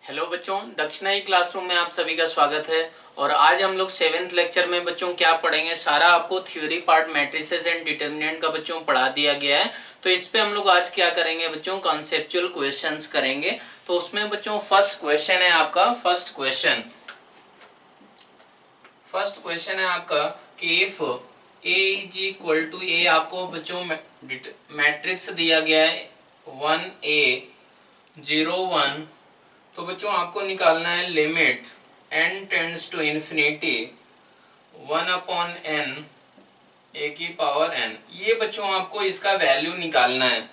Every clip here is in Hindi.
हेलो बच्चों, दक्षिणा ई क्लासरूम में आप सभी का स्वागत है। और आज हम लोग 7th लेक्चर में बच्चों क्या पढ़ेंगे, सारा आपको theory part matrices and determinant का बच्चों पढ़ा दिया गया है। तो इस पे हम लोग आज क्या करेंगे बच्चों, कॉन्सेप्चुअल क्वेश्चंस करेंगे। तो उसमें बच्चों फर्स्ट क्वेश्चन है आपका, फर्स्ट क्वेश्चन है आपका कि if A is equal to A, आपको बच्चों मैट्रिक्स दिया गया है 1 a 0 1। तो बच्चों आपको निकालना है limit n tends to infinity 1/n a की पावर n। ये बच्चों आपको इसका वैल्यू निकालना है।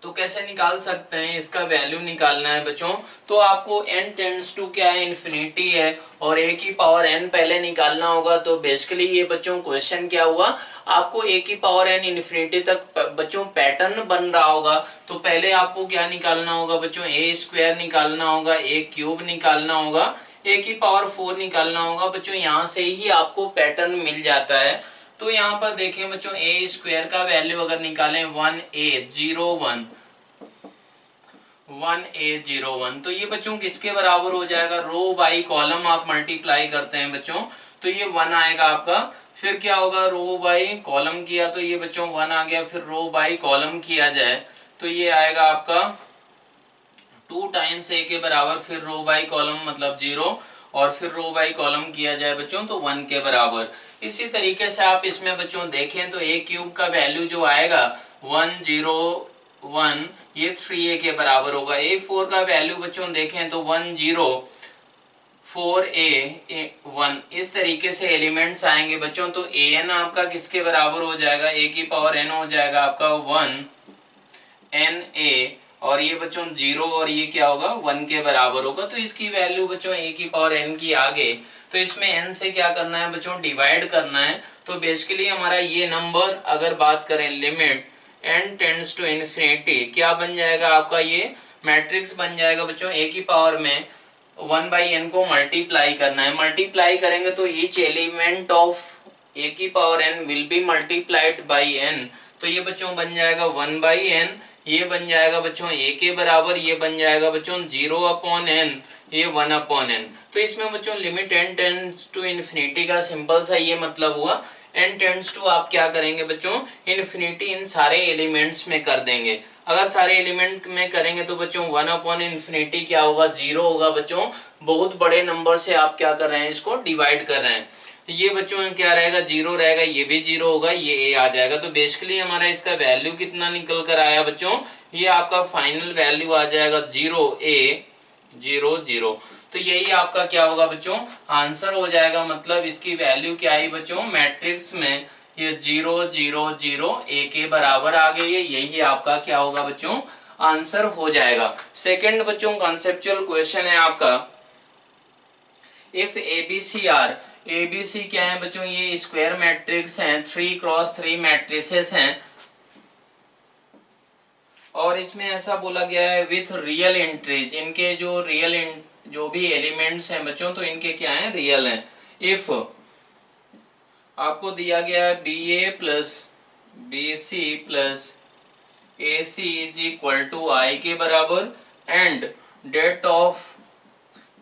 तो कैसे निकाल सकते हैं, इसका वैल्यू निकालना है बच्चों। तो आपको n टेंड्स टू क्या है, इन्फिनिटी है, और a की पावर n पहले निकालना होगा। तो बेसिकली ये बच्चों क्वेश्चन क्या हुआ, आपको a की पावर n इन्फिनिटी तक बच्चों पैटर्न बन रहा होगा। तो पहले आपको क्या निकालना होगा बच्चों, a स्क्वायर निकालना होगा, a क्यूब निकालना होगा, a की पावर 4 निकालना होगा बच्चों। यहाँ से ही आपको पैटर्न मिल जाता है। तो यहाँ पर देखें बच्चों, a स्क्वायर का वैल्यू अगर निकालें 1a 0 1 तो ये बच्चों किसके बराबर हो जाएगा, रो बाई कॉलम आप मल्टीप्लाई करते हैं बच्चों, तो ये 1 आएगा आपका। फिर क्या होगा, रो बाई कॉलम किया तो ये बच्चों 1 आ गया। फिर रो बाई कॉलम किया जाए तो ये आएगा आपका 2 टाइम्स a के बराबर। फिर रो बाई कॉलम मतलब 0, और फिर रो बाई कॉलम किया जाए बच्चों तो 1 के बराबर। इसी तरीके से आप इसमें बच्चों देखें तो a क्यूब का वैल्यू जो आएगा 1 0 1, ये 3a के बराबर होगा। a4 का वैल्यू बच्चों देखें तो 1 0 4a 1। इस तरीके से एलिमेंट्स आएंगे बच्चों। तो an आपका किसके बराबर हो जाएगा, a की पावर n हो जाएगा आपका 1 na, और ये बच्चों 0, और ये क्या होगा 1 के बराबर होगा। तो इसकी वैल्यू बच्चों a की पावर n की आगे, तो इसमें n से क्या करना है बच्चों, डिवाइड करना है। तो बेसिकली हमारा ये नंबर अगर बात करें limit n tends to infinity, क्या बन जाएगा आपका, ये मैट्रिक्स बन जाएगा बच्चों। a की पावर में 1/n को मल्टीप्लाई करना है। मल्टीप्लाई करेंगे तो ईच एलिमेंट ऑफ a की power n will be multiplied by n। तो ये बच्चों बन जाएगा 1/n, ये बन जाएगा बच्चों a के बराबर, ये बन जाएगा बच्चों 0/n, ये 1/n। तो इसमें बच्चों limit n tends to infinity का सिंपल सा ये मतलब हुआ, n टेंड्स टू आप क्या करेंगे बच्चों, इन्फिनिटी इन सारे एलिमेंट्स में कर देंगे। अगर सारे एलिमेंट में करेंगे तो बच्चों 1/इन्फिनिटी क्या होगा, 0 होगा बच्चों। बहुत बड़े नंबर से आप क्या कर रहे हैं, इसको डिवाइड कर रहे हैं। ये बच्चों क्या रहेगा, 0 रहेगा, ये भी 0 होगा, ये a आ जाएगा। तो बेसिकली हमारा इसका वैल्यू कितना निकल कर आया बच्चों, ये आपका फाइनल वैल्यू आ जाएगा 0a 0 0। तो यही आपका क्या होगा बच्चों, आंसर हो जाएगा। मतलब इसकी वैल्यू क्या आई बच्चों, मैट्रिक्स में ये 0 0 0 a के बराबर आ गई है। यही आपका क्या होगा बच्चों, आंसर हो जाएगा। सेकंड बच्चों कॉन्सेप्चुअल क्वेश्चन है आपका, इफ एबीसी आर, एबीसी क्या है बच्चों, ये स्क्वायर मैट्रिक्स हैं, 3x3 मैट्रिसेस हैं, और इसमें ऐसा बोला गया है विथ रियल एंट्रीज, इनके जो भी एलिमेंट्स हैं बच्चों, तो इनके क्या हैं, रियल हैं। इफ आपको दिया गया है B A plus B C plus A C is equal to I के बराबर, and det of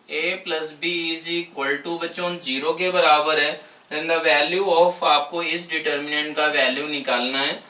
a plus B is equal to बच्चों 0 के बराबर है, देन द वैल्यू ऑफ, आपको इस डिटर्मिनेंट का वैल्यू निकालना है,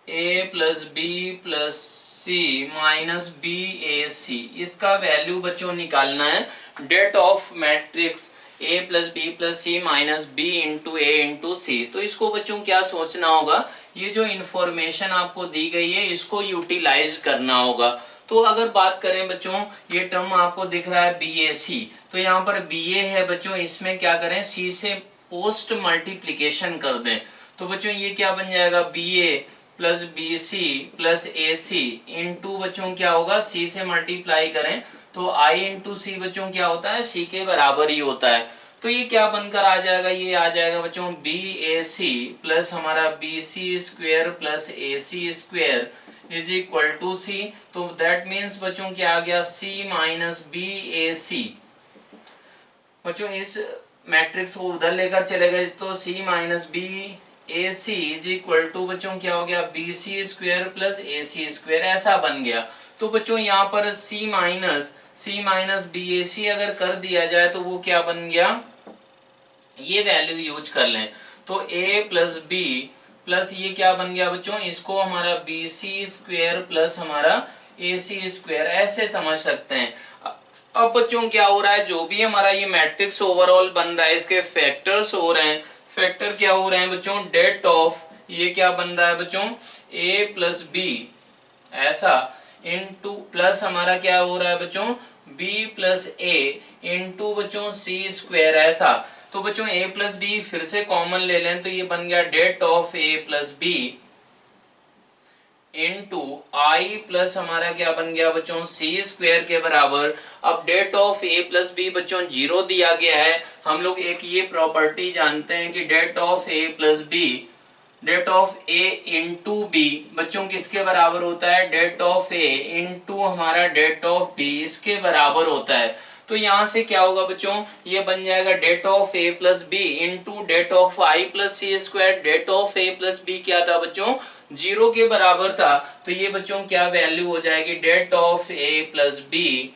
a plus B plus C minus B A C, इसका वैल्यू बच्चों निकालना है। Det of matrix a plus B plus C minus B into A into C. तो इसको बच्चों क्या सोचना होगा, ये जो इंफॉर्मेशन आपको दी गई है इसको यूटिलाइज करना होगा। तो अगर बात करें बच्चों, ये टर्म आपको दिख रहा है बी ए सी, तो यहाँ पर बी ए है बच्चों, इसमें क्या करें, सी से पोस्ट मल्टीप्लीकेशन कर दें। तो बच्चों ये क्या बन जाएगा, B A plus B C plus A C into बच्चों क्या होगा, सी से मल्टीप्लाई करें तो आई इंटू सी बच्चों क्या होता है, सी के बराबर ही होता है। तो ये क्या बनकर आ जाएगा, ये आ जाएगा बच्चों बी ए सी प्लस हमारा B C square plus A C square is equal to C. तो दैट मीन्स बच्चों क्या आ गया, सी माइनस बी ए सी। बच्चों इस मैट्रिक्स को उधर लेकर चले गए तो C minus B A C is equal to बच्चों क्या हो गया, B C square plus A C square, ऐसा बन गया। तो बच्चों यहाँ पर c minus C minus B A C अगर कर दिया जाए तो वो क्या बन गया, ये वैल्यू यूज कर लें तो ए प्लस बी प्लस ये क्या बन गया बच्चों, इसको हमारा बी सी स्क्वेयर प्लस हमारा ए सी स्क्वेयर ऐसे समझ सकते हैं। अब बच्चों क्या हो रहा है, जो भी हमारा ये मैट्रिक्स ओवरऑल बन रहा है इसके फैक्टर्स हो रहे हैं, फैक्टर क्या हो रहे हैं बच्चों, डेट ऑफ ये क्या बन रहा है बच्चों, ए प्लस बी ऐसा इनटू प्लस हमारा क्या हो रहा है बच्चों, बी प्लस ए इनटू बच्चों सी स्क्वेयर ऐसा। तो बच्चों a प्लस बी फिर से कॉमन ले लें तो ये बन गया det of a plus B into I plus हमारा क्या बन गया बच्चों, सी स्क्वेयर के बराबर। अब det of a plus B बच्चों 0 दिया गया है, हम लोग एक ये प्रॉपर्टी जानते हैं कि det of a plus B, det of a into B बच्चों किसके बराबर होता है, डेट ऑफ a इंटू हमारा डेट ऑफ b इसके बराबर होता है। तो यहां से क्या होगा बच्चों, ये बन जाएगा det of a plus B into det of I plus C square. Det of a plus B क्या था बच्चों, 0 के बराबर था, तो ये बच्चों क्या वैल्यू हो जाएगी, det of a plus B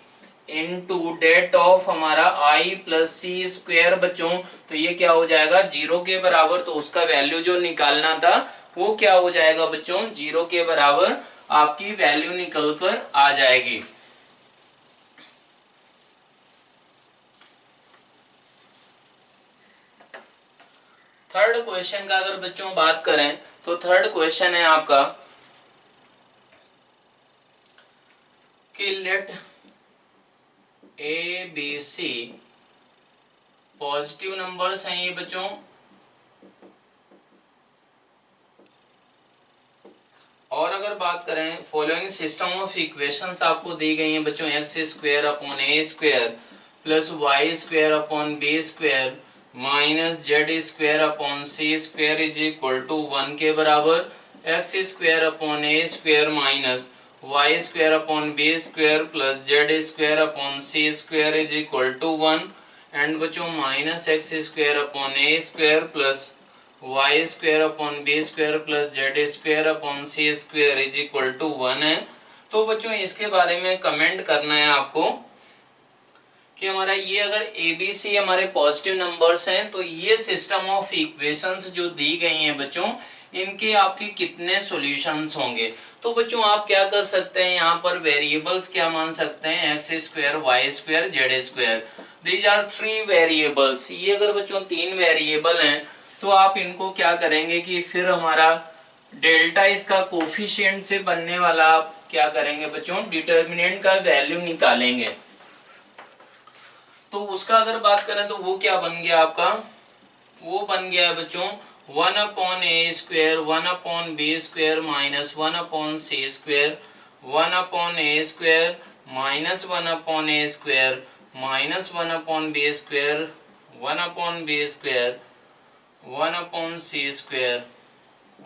into det of हमारा आई प्लस सी स्क्वेयर बच्चों। तो ये क्या हो जाएगा 0 के बराबर, तो उसका वैल्यू जो निकालना था वो क्या हो जाएगा बच्चों, 0 के बराबर आपकी वैल्यू निकल कर आ जाएगी। थर्ड क्वेश्चन का अगर बच्चों बात करें तो थर्ड क्वेश्चन है आपका कि let A B C positive numbers हैं ये बच्चों, और अगर बात करें फॉलोइंग सिस्टम ऑफ इक्वेशंस आपको दी गई हैं बच्चों, X square upon A square plus Y square upon B square minus Z square upon C square is equal to 1 के बराबर, X square upon A square minus Y square upon B square plus Z square upon C square is equal to 1 and बच्चों minus X square upon A square plus Y square upon B square plus Z square upon C square is equal to 1 है। तो बच्चों इसके बारे में कमेंट करना है आपको कि हमारा ये अगर ए बी सी हमारे पॉजिटिव नंबर्स हैं तो ये सिस्टम ऑफ इक्वेशंस जो दी गई हैं बच्चों इनके आपके कितने सॉल्यूशंस होंगे। तो बच्चों आप क्या कर सकते हैं, यहाँ पर वेरिएबल्स क्या मान सकते हैं, X square Y square Z square, these are 3 variables. ये अगर बच्चों 3 वेरिएबल हैं तो आप इनको क्या करेंगे कि फिर हमारा डेल्टा इसका कोफिशिएंट से बनने वाला आप क्या करेंगे बच्चों, डिटर्मिनेंट का वैल्यू निकालेंगे। तो उसका अगर बात करें तो वो क्या बन गया आपका, वो बन गया है बच्चों 1 upon A square 1 upon B square minus 1 upon C square 1 upon A square minus 1 upon A square minus 1 upon B square 1 upon B square 1 upon C square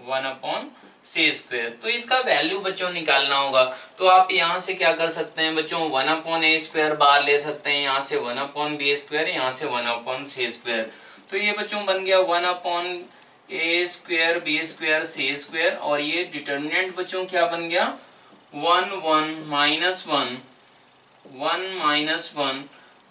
1 upon C square. तो इसका वैल्यू बच्चों निकालना होगा। तो आप यहाँ से क्या कर सकते हैं बच्चों, 1 अपॉन ए स्क्वायर बाहर ले सकते हैं, यहाँ से 1 अपॉन बी स्क्वायर, यहाँ से 1 अपॉन सी स्क्वायर। तो ये बच्चों बन गया 1 upon A square B square C square, और ये डिटर्मिनेंट बच्चों क्या बन गया 1 1 माइनस 1 1 माइनस 1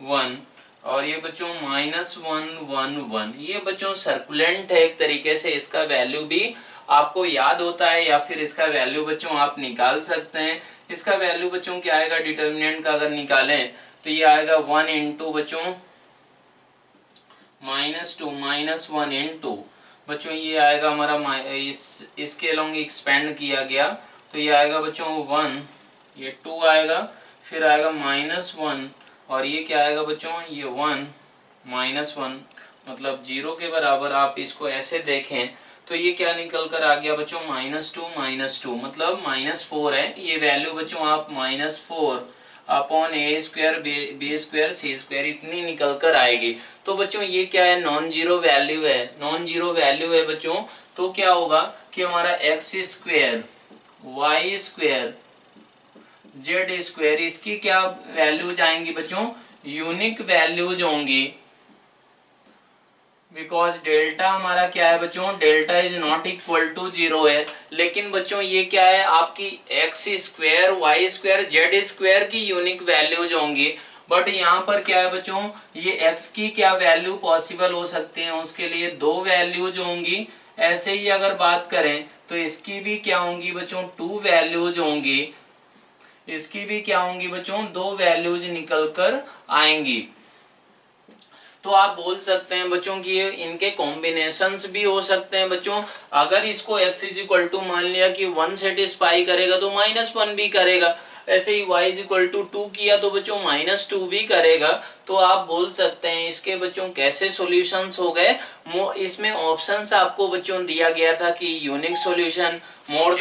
1, और ये बच्चों माइनस 1 1 1। ये बच्चों सर्कुलेंट है एक तरीके से, इसका वैल्यू भी आपको याद होता है या फिर इसका वैल्यू बच्चों आप निकाल सकते हैं। इसका वैल्यू बच्चों क्या आएगा, डिटर्मिनेंट का अगर निकालें तो ये आएगा 1 इंटू बच्चों माइनस 2 माइनस 1 इंटू बच्चों ये आएगा हमारा इसके अलोंग एक्सपेंड किया गया तो ये आएगा बच्चों 1, ये 2 आएगा, फिर आएगा माइनस 1, और ये क्या आएगा बच्चों ये 1 माइनस 1 मतलब 0 के बराबर। आप इसको ऐसे देखें तो ये क्या निकल कर आ गया बच्चों माइनस टू मतलब -4 है। ये वैल्यू बच्चों आप -4 upon A square B square C square इतनी निकल कर आएगी। तो बच्चों ये क्या है, नॉन जीरो वैल्यू है, नॉन जीरो वैल्यू है बच्चों। तो क्या होगा कि हमारा X square Y square Z square इसकी क्या वैल्यूज आएंगी बच्चों, यूनिक वैल्यूज होंगी, बिकॉज डेल्टा हमारा क्या है बच्चों, delta is not equal to 0 है। लेकिन बच्चों ये क्या है, आपकी X square Y square Z square की यूनिक वैल्यूज होंगी। बट यहाँ पर क्या है बच्चों, ये x की क्या वैल्यू पॉसिबल हो सकते हैं, उसके लिए दो वैल्यूज होंगी। ऐसे ही अगर बात करें तो इसकी भी क्या होंगी बच्चों, टू वैल्यूज होंगी। इसकी भी क्या होंगी बच्चों, दो वैल्यूज निकल कर आएंगी। तो आप बोल सकते हैं बच्चों कि इनके कॉम्बिनेशंस भी हो सकते हैं बच्चों। अगर इसको x इज इक्वल टू मान लिया कि 1 सेटिस्फाई करेगा तो -1 भी करेगा। ऐसे ही y इज इक्वल टू 2 किया तो बच्चों -2 भी करेगा। तो आप बोल सकते हैं इसके बच्चों कैसे सॉल्यूशंस हो गए। इसमें ऑप्शंस आपको बच्चों दिया गया था कि unique solution, more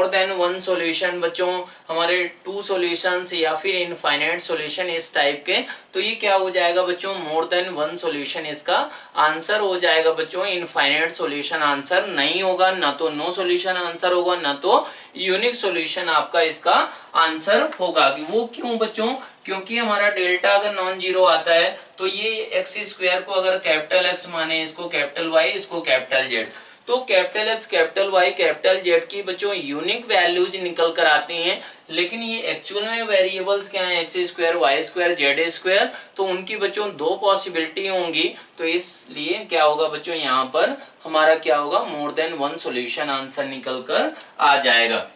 than one solution बच्चों, हमारे 2 सॉल्यूशंस या फिर इनफाइनाइट सॉल्यूशन इस टाइप के। तो ये क्या हो जाएगा बच्चों, मोर देन वन सॉल्यूशन इसका आंसर हो जाएगा बच्चों। इनफाइनाइट सॉल्यूशन आंसर नहीं होगा, ना तो नो सॉल्यूशन आंसर होगा, ना तो यूनिक सॉल्यूशन आपका इसका आंसर होगा। वो क्यों बच्चों, क्योंकि हमारा डेल्टा अगर नॉन जीरो आता है तो ये एक्स स्क्वायर को अगर कैपिटल एक्स माने, इसको कैपिटल वाई, इसको कैपिटल जेड, तो capital X capital Y capital Z की बच्चों यूनिक वैल्यूज निकल कर आती हैं। लेकिन ये एक्चुअल में वेरिएबल्स क्या है, X square Y square Z square, तो उनकी बच्चों दो पॉसिबिलिटी होंगी। तो इसलिए क्या होगा बच्चों, यहाँ पर हमारा क्या होगा, more than one solution answer निकल कर आ जाएगा।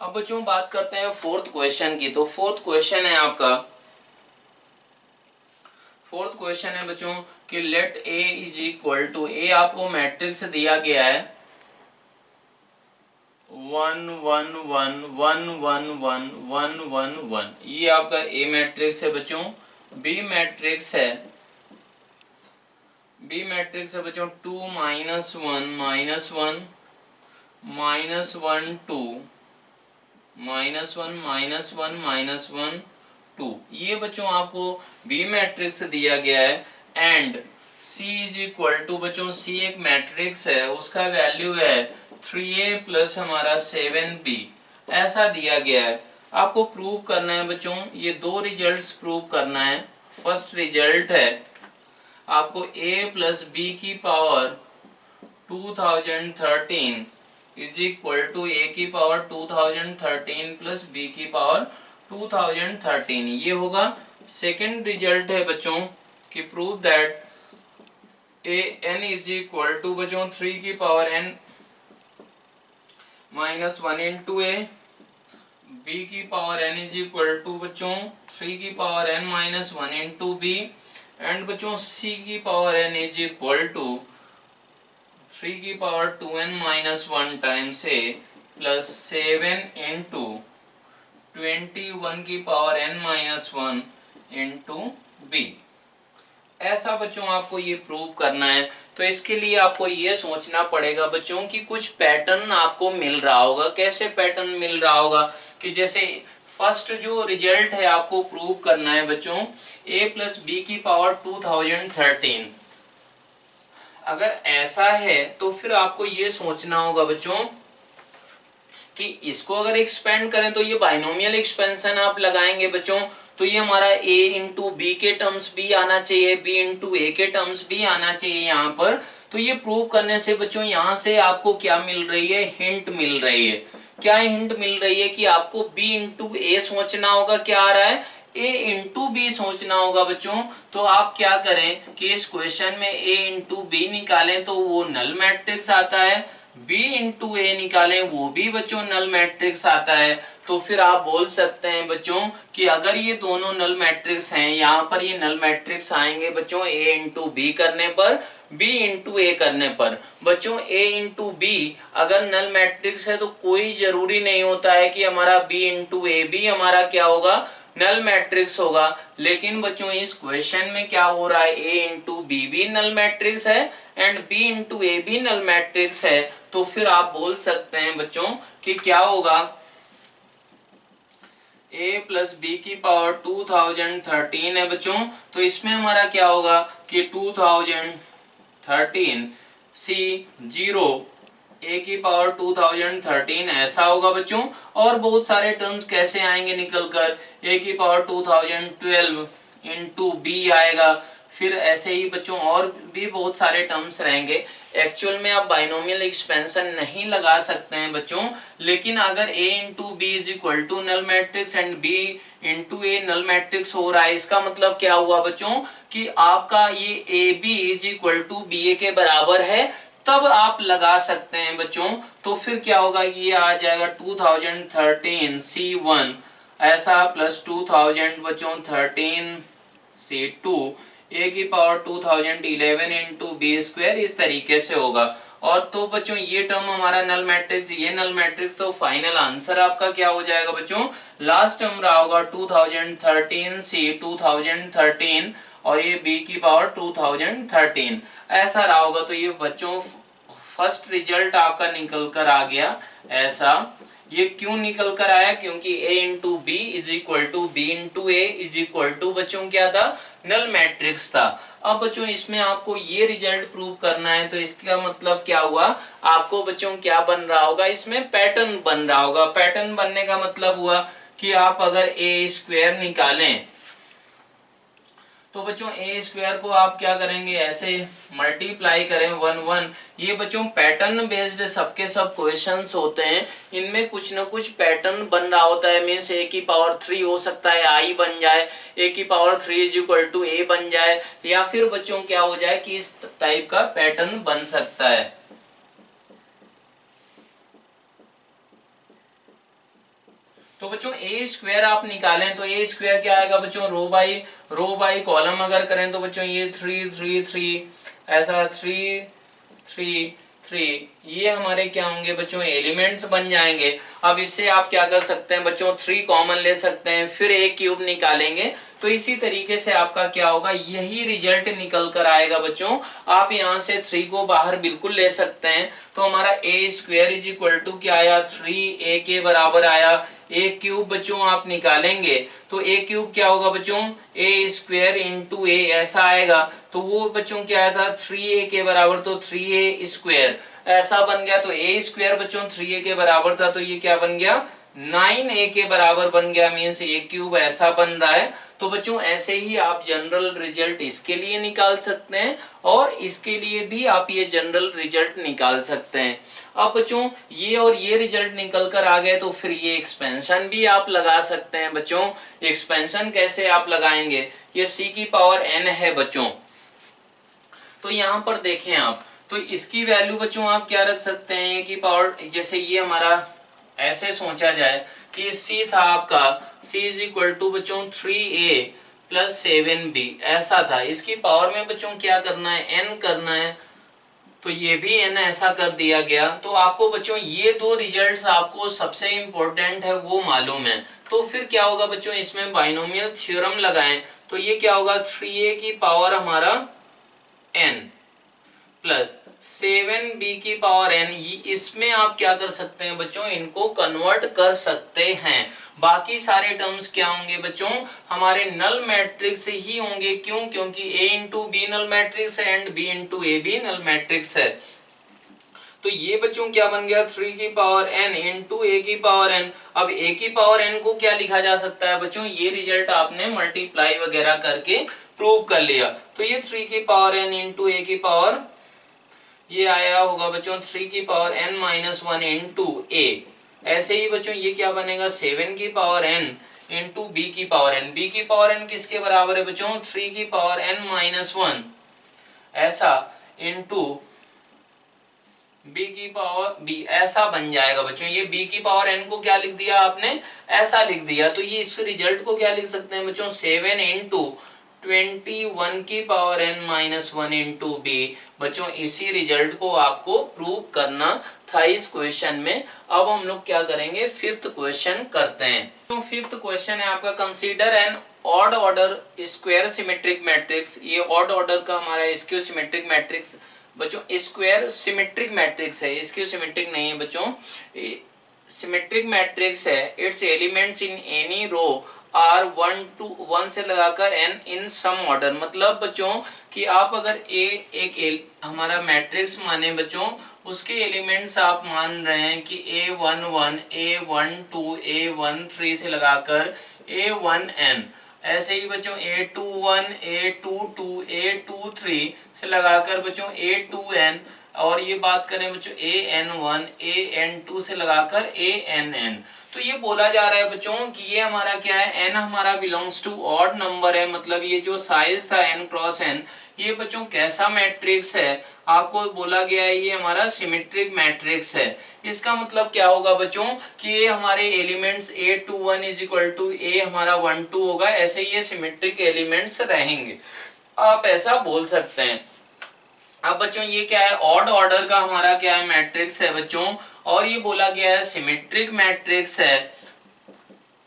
अब बच्चों बात करते हैं फोर्थ क्वेश्चन की। तो फोर्थ क्वेश्चन है आपका, फोर्थ क्वेश्चन है बच्चों कि let A is equal to, A आपको मैट्रिक्स दिया गया है 1 1 1 1 1 1 1 1 1, ये आपका ए मैट्रिक्स है बच्चों। बी मैट्रिक्स है, बी मैट्रिक्स है बच्चों 2 -1 -1 -1 2 -1 -1 2, ये बच्चों आपको बी मैट्रिक्स दिया गया है। And C is equal to बच्चों, सी एक मैट्रिक्स है, उसका वैल्यू है 3a प्लस हमारा 7b, ऐसा दिया गया है। आपको प्रूव करना है बच्चों, ये दो रिजल्ट्स प्रूव करना है। फर्स्ट रिजल्ट है आपको a प्लस बी की power 2013 is equal to A की पावर 2013 प्लस बी की पावर 2013, ये होगा। सेकेंड रिजल्ट है बच्चों कि prove that A N is equal to बच्चों 3 की power n -1 into A, B की power n is equal to बच्चों 3 की power n -1 into B, and बच्चों सी की power n is equal to 3 की पावर 2n -1 टाइम्स ए प्लस 7 इंटू 21 की पावर n -1 इंटू बी, ऐसा बच्चों आपको ये प्रूव करना है। तो इसके लिए आपको ये सोचना पड़ेगा बच्चों कि कुछ पैटर्न आपको मिल रहा होगा। कैसे पैटर्न मिल रहा होगा कि जैसे फर्स्ट जो रिजल्ट है आपको प्रूव करना है बच्चों a प्लस बी की पावर 2013, अगर ऐसा है तो फिर आपको ये सोचना होगा बच्चों कि इसको अगर एक्सपेंड करें तो ये बाइनोमियल एक्सपेंशन आप लगाएंगे बच्चों, तो ये हमारा a इंटू बी के टर्म्स भी आना चाहिए, b इंटू ए के टर्म्स भी आना चाहिए यहाँ पर। तो ये प्रूव करने से बच्चों यहाँ से आपको क्या मिल रही है, हिंट मिल रही है। क्या हिंट मिल रही है कि आपको b इंटू ए सोचना होगा, क्या आ रहा है, a इंटू बी सोचना होगा बच्चों। तो आप क्या करें कि इस क्वेश्चन में a इंटू बी निकालें तो वो नल मैट्रिक्स आता है, b इंटू ए निकालें वो भी बच्चों नल मैट्रिक्स आता है। तो फिर आप बोल सकते हैं बच्चों कि अगर ये दोनों नल मैट्रिक्स हैं, यहाँ पर ये नल मैट्रिक्स आएंगे बच्चों a इंटू बी करने पर, b इंटू ए करने पर। बच्चों a इंटू बी अगर नल मैट्रिक्स है तो कोई जरूरी नहीं होता है कि हमारा b इंटू ए भी हमारा क्या होगा, नल मैट्रिक्स होगा। लेकिन बच्चों इस क्वेश्चन में क्या हो रहा है, a इंटू बी भी नल मैट्रिक्स है एंड b इंटू ए भी नल मैट्रिक्स है। तो फिर आप बोल सकते हैं बच्चों कि क्या होगा, a प्लस बी की पावर 2013 है बच्चों, तो इसमें हमारा क्या होगा कि 2013 c 0 a की पावर 2013 ऐसा होगा बच्चों। और बहुत सारे टर्म्स कैसे आएंगे निकल कर, a की पावर 2012 इंटू बी आएगा। फिर ऐसे ही बच्चों और भी बहुत सारे टर्म्स रहेंगे। एक्चुअल में आप बाइनोमियल एक्सपेंशन नहीं लगा सकते हैं बच्चों, लेकिन अगर a into B is equal to null matrix and b into A null matrix हो रहा है, इसका मतलब क्या हुआ बच्चों कि आपका ये A B is equal to B A के बराबर है, तब आप लगा सकते हैं बच्चों। तो फिर क्या होगा, ये आ जाएगा 2013 C1 ऐसा प्लस 2000 बच्चों 13 C2 ए की पावर 2011 इंटू बी स्क्वायर, इस तरीके से होगा। और तो बच्चों ये टर्म हमारा नल मैट्रिक्स, ये नल मैट्रिक्स, तो फाइनल आंसर आपका क्या हो जाएगा बच्चों, लास्ट टर्म रहा होगा 2013 C 2013 और ये b की पावर 2013 ऐसा रहा होगा। तो ये बच्चों फर्स्ट रिजल्ट आपका निकल कर आ गया ऐसा। ये क्यों निकल कर आया, क्योंकि a into B is equal to B into A is equal to बच्चों क्या था, नल मैट्रिक्स था। अब बच्चों इसमें आपको ये रिजल्ट प्रूव करना है, तो इसका मतलब क्या हुआ, आपको बच्चों क्या बन रहा होगा, इसमें पैटर्न बन रहा होगा। पैटर्न बनने का मतलब हुआ कि आप अगर ए स्क्वायर निकालें तो बच्चों ए स्क्वायर को आप क्या करेंगे, ऐसे मल्टीप्लाई करें 1 1। ये बच्चों पैटर्न बेस्ड सबके सब क्वेश्चंस होते हैं, इनमें कुछ ना कुछ पैटर्न बन रहा होता है। मीन्स ए की पावर 3 हो सकता है आई बन जाए, ए की पावर 3 इज इक्वल टू ए बन जाए, या फिर बच्चों क्या हो जाए कि इस टाइप का पैटर्न बन सकता है। तो बच्चों ए स्क्वायर आप निकालें तो ए स्क्वायर क्या आएगा बच्चों, रो बाई कॉलम अगर करें तो बच्चों ये 3 3 3 ऐसा 3 3 3, ये हमारे क्या होंगे बच्चों, एलिमेंट्स बन जाएंगे। अब इससे आप क्या कर सकते हैं बच्चों, 3 कॉमन ले सकते हैं, फिर ए क्यूब निकालेंगे, तो इसी तरीके से आपका क्या होगा, यही रिजल्ट निकल कर आएगा बच्चों। आप यहाँ से 3 को बाहर बिल्कुल ले सकते हैं, तो हमारा ए स्क्वायर इज इक्वल टू क्या आया, 3 ए के बराबर आया। ए क्यूब बच्चों आप निकालेंगे तो ए क्यूब क्या होगा बच्चों, ए स्क्वायर इंटू ए ऐसा आएगा, तो वो बच्चों क्या आया था 3a के बराबर, तो 3a स्क्वायर ऐसा बन गया। तो ए स्क्वायर बच्चों 3a के बराबर था, तो ये क्या बन गया 9a के बराबर बन गया, मीन्स ए क्यूब ऐसा बन रहा है। तो बच्चों ऐसे ही आप जनरल रिजल्ट इसके लिए निकाल सकते हैं और इसके लिए भी आप ये जनरल रिजल्ट निकाल सकते हैं। अब बच्चों ये और ये रिजल्ट निकल कर आ गए, तो फिर ये एक्सपेंशन भी आप लगा सकते हैं बच्चों। एक्सपेंशन कैसे आप लगाएंगे, ये c की पावर n है बच्चों, तो यहाँ पर देखें आप, तो इसकी वैल्यू बच्चों आप क्या रख सकते हैं, a की पावर, जैसे ये हमारा ऐसे सोचा जाए कि c था आपका, c इज इक्वल टू बच्चों 3a प्लस 7b ऐसा था। इसकी पावर में बच्चों क्या करना है, n करना है, तो ये भी n ऐसा कर दिया गया। तो आपको बच्चों ये दो रिजल्ट्स आपको सबसे इम्पोर्टेंट है वो मालूम है। तो फिर क्या होगा बच्चों, इसमें बाइनोमियल थ्योरम लगाएं, तो ये क्या होगा 3a की पावर हमारा n प्लस 7b की पावर n, इसमें आप क्या कर सकते हैं बच्चों, इनको कन्वर्ट कर सकते हैं। बाकी सारे टर्म्स क्या होंगे बच्चों, हमारे नल मैट्रिक्स ही होंगे। क्यों, क्योंकि a into B null matrix है एंड b इंटू ए भी नल मैट्रिक्स है। तो ये बच्चों क्या बन गया 3 की पावर n इंटू ए की पावर n। अब a की पावर n को क्या लिखा जा सकता है बच्चों, ये रिजल्ट आपने मल्टीप्लाई वगैरह करके प्रूव कर लिया। तो ये 3 की पावर n इंटू ए की पावर, ये आया होगा बच्चों 3 की पावर n माइनस 1 इंटू ए। ऐसे ही बच्चों ये क्या बनेगा 7 की पावर n इंटू बी की पावर n। बी की पावर n किसके बराबर है बच्चों, 3 की पावर n माइनस 1 ऐसा इंटू b की पावर b ऐसा बन जाएगा बच्चों। ये b की पावर n को क्या लिख दिया आपने, ऐसा लिख दिया। तो ये इस रिजल्ट को क्या लिख सकते हैं बच्चों, 7 इंटू 21 की power n minus 1 into B. बच्चों इसी रिजल्ट को आपको प्रूव करना था इस क्वेश्चन में। अब हम लोग क्या करेंगे, फिफ्थ क्वेश्चन करते हैं। तो फिफ्थ क्वेश्चन है आपका, consider an odd order square symmetric matrix. ये ऑड ऑर्डर का हमारा स्क्यू सिमेट्रिक मैट्रिक्स बच्चों, स्क्वायर सिमेट्रिक मैट्रिक्स है, स्क्यू सिमेट्रिक नहीं है बच्चों, सिमेट्रिक मैट्रिक्स है। Its elements in any row are 1 से लगाकर n इन सम ऑर्डर। मतलब बच्चों कि आप अगर हमारा मैट्रिक्स माने बच्चों, उसके एलिमेंट्स आप मान रहे हैं कि A11 A12 A13 से लगाकर A1n। ऐसे ही बच्चों A21, A22, A23 से लगाकर बच्चों A2N, और ये बात करें बच्चों AN1, AN2 से लगाकर ANN। तो ये बोला जा रहा है बच्चों कि ये हमारा क्या है, n हमारा बिलोंग्स टू ऑड नंबर है, मतलब ये जो साइज था n क्रॉस n, ये बच्चों कैसा मैट्रिक्स है, आपको बोला गया है ये हमारा सिमेट्रिक मैट्रिक्स है। इसका मतलब क्या होगा बच्चों कि ये हमारे elements A21 is equal to A हमारा 1 2 होगा, ऐसे ये सिमेट्रिक एलिमेंट्स रहेंगे, आप ऐसा बोल सकते हैं। अब बच्चों ये क्या है, ऑड ऑर्डर का हमारा क्या है, मैट्रिक्स है बच्चों, और ये बोला गया है सिमेट्रिक मैट्रिक्स है।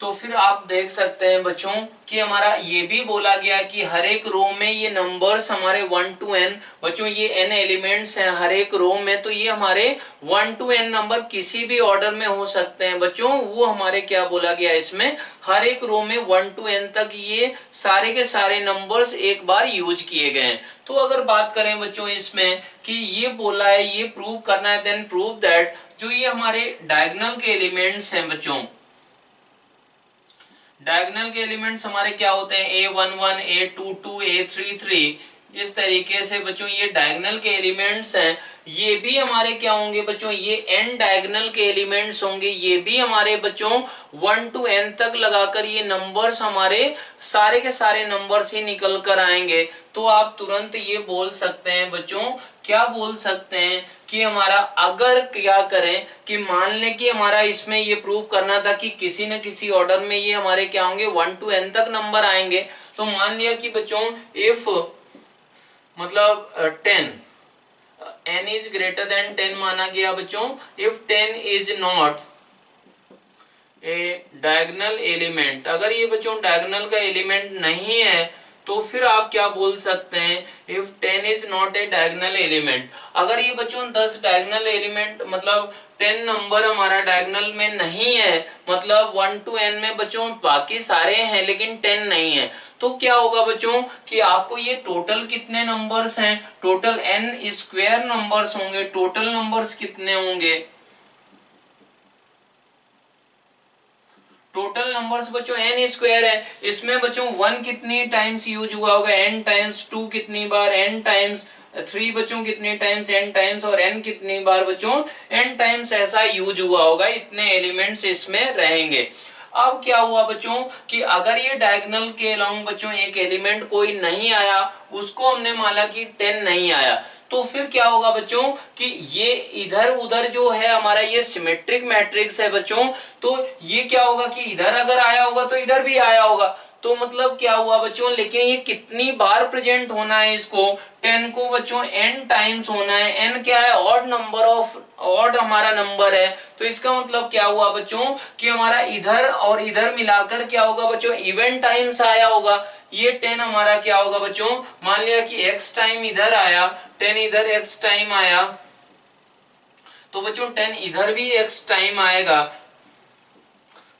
तो फिर आप देख सकते हैं बच्चों कि हमारा ये भी बोला गया कि हर एक रो में ये नंबर्स हमारे 1 to n, बच्चों ये n एलिमेंट्स हैं हर एक रो में, तो ये हमारे 1 to n नंबर किसी भी ऑर्डर में हो सकते हैं बच्चों, वो हमारे क्या बोला गया इसमें, हर एक रो में 1 to n तक ये सारे के सारे नंबर्स एक बार यूज किए गए हैं। तो अगर बात करें बच्चों इसमें कि ये बोला है, ये प्रूव करना है, देन प्रूव दैट जो ये हमारे डायगोनल के एलिमेंट्स हैं बच्चों, डायगोनल के एलिमेंट्स हमारे क्या होते हैं, A11, A22, A33, इस तरीके से बच्चों ये डायगोनल के एलिमेंट्स हैं। ये भी हमारे क्या होंगे बच्चों, ये n डायगोनल के एलिमेंट्स होंगे, ये भी हमारे बच्चों 1 to n तक लगाकर ये नंबर्स हमारे सारे के सारे नंबर्स ही निकल कर आएंगे। तो आप तुरंत ये बोल सकते हैं बच्चों, क्या बोल सकते हैं कि हमारा अगर क्या करें कि मान लें कि हमारा इसमें ये प्रूव करना था कि किसी न किसी ऑर्डर में ये हमारे क्या होंगे 1 to n तक नंबर आएंगे। तो मान लिया कि बच्चों इफ मतलब 10 n इज ग्रेटर देन 10 माना गया बच्चों, if 10 is not a diagonal element, अगर ये बच्चों डायगोनल का एलिमेंट नहीं है तो फिर आप क्या बोल सकते हैं, if 10 is not a diagonal element, अगर ये बच्चों 10 डायगोनल एलिमेंट मतलब 10 नंबर हमारा डायगोनल में नहीं है, मतलब 1 to n में बच्चों बाकी सारे हैं लेकिन 10 नहीं है, तो क्या होगा बच्चों कि आपको ये टोटल कितने नंबर्स हैं, टोटल n स्क्वायर नंबर्स होंगे, टोटल नंबर्स कितने होंगे, टोटल नंबर्स बच्चों n स्क्वायर है, इसमें बच्चों 1 कितनी टाइम्स यूज हुआ होगा, n टाइम्स, 2 कितनी बार, n टाइम्स, 3 बच्चों कितनी टाइम्स, n टाइम्स, और n कितनी बार बच्चों n टाइम्स ऐसा यूज हुआ होगा, इतने एलिमेंट्स इसमें रहेंगे। अब क्या हुआ बच्चों कि अगर ये डायगोनल के अलोंग बच्चों एक एलिमेंट कोई नहीं आया, उसको हमने माना कि 10 नहीं आया, तो फिर क्या होगा बच्चों कि ये इधर उधर जो है हमारा ये सिमेट्रिक मैट्रिक्स है बच्चों, तो ये क्या होगा कि इधर अगर आया होगा तो इधर भी आया होगा, तो मतलब क्या हुआ बच्चों, लेकिन ये कितनी बार प्रेजेंट होना है, इसको 10 को बच्चों n टाइम्स होना है, n क्या है, ऑड नंबर ऑफ, ऑड हमारा नंबर है, तो इसका मतलब क्या हुआ बच्चों कि हमारा इधर और इधर मिलाकर क्या होगा बच्चों, इवन टाइम्स आया होगा, ये 10 हमारा क्या होगा बच्चों, मान लिया कि x टाइम इधर आया, 10 इधर x टाइम आया, तो बच्चों 10 इधर भी x टाइम आएगा,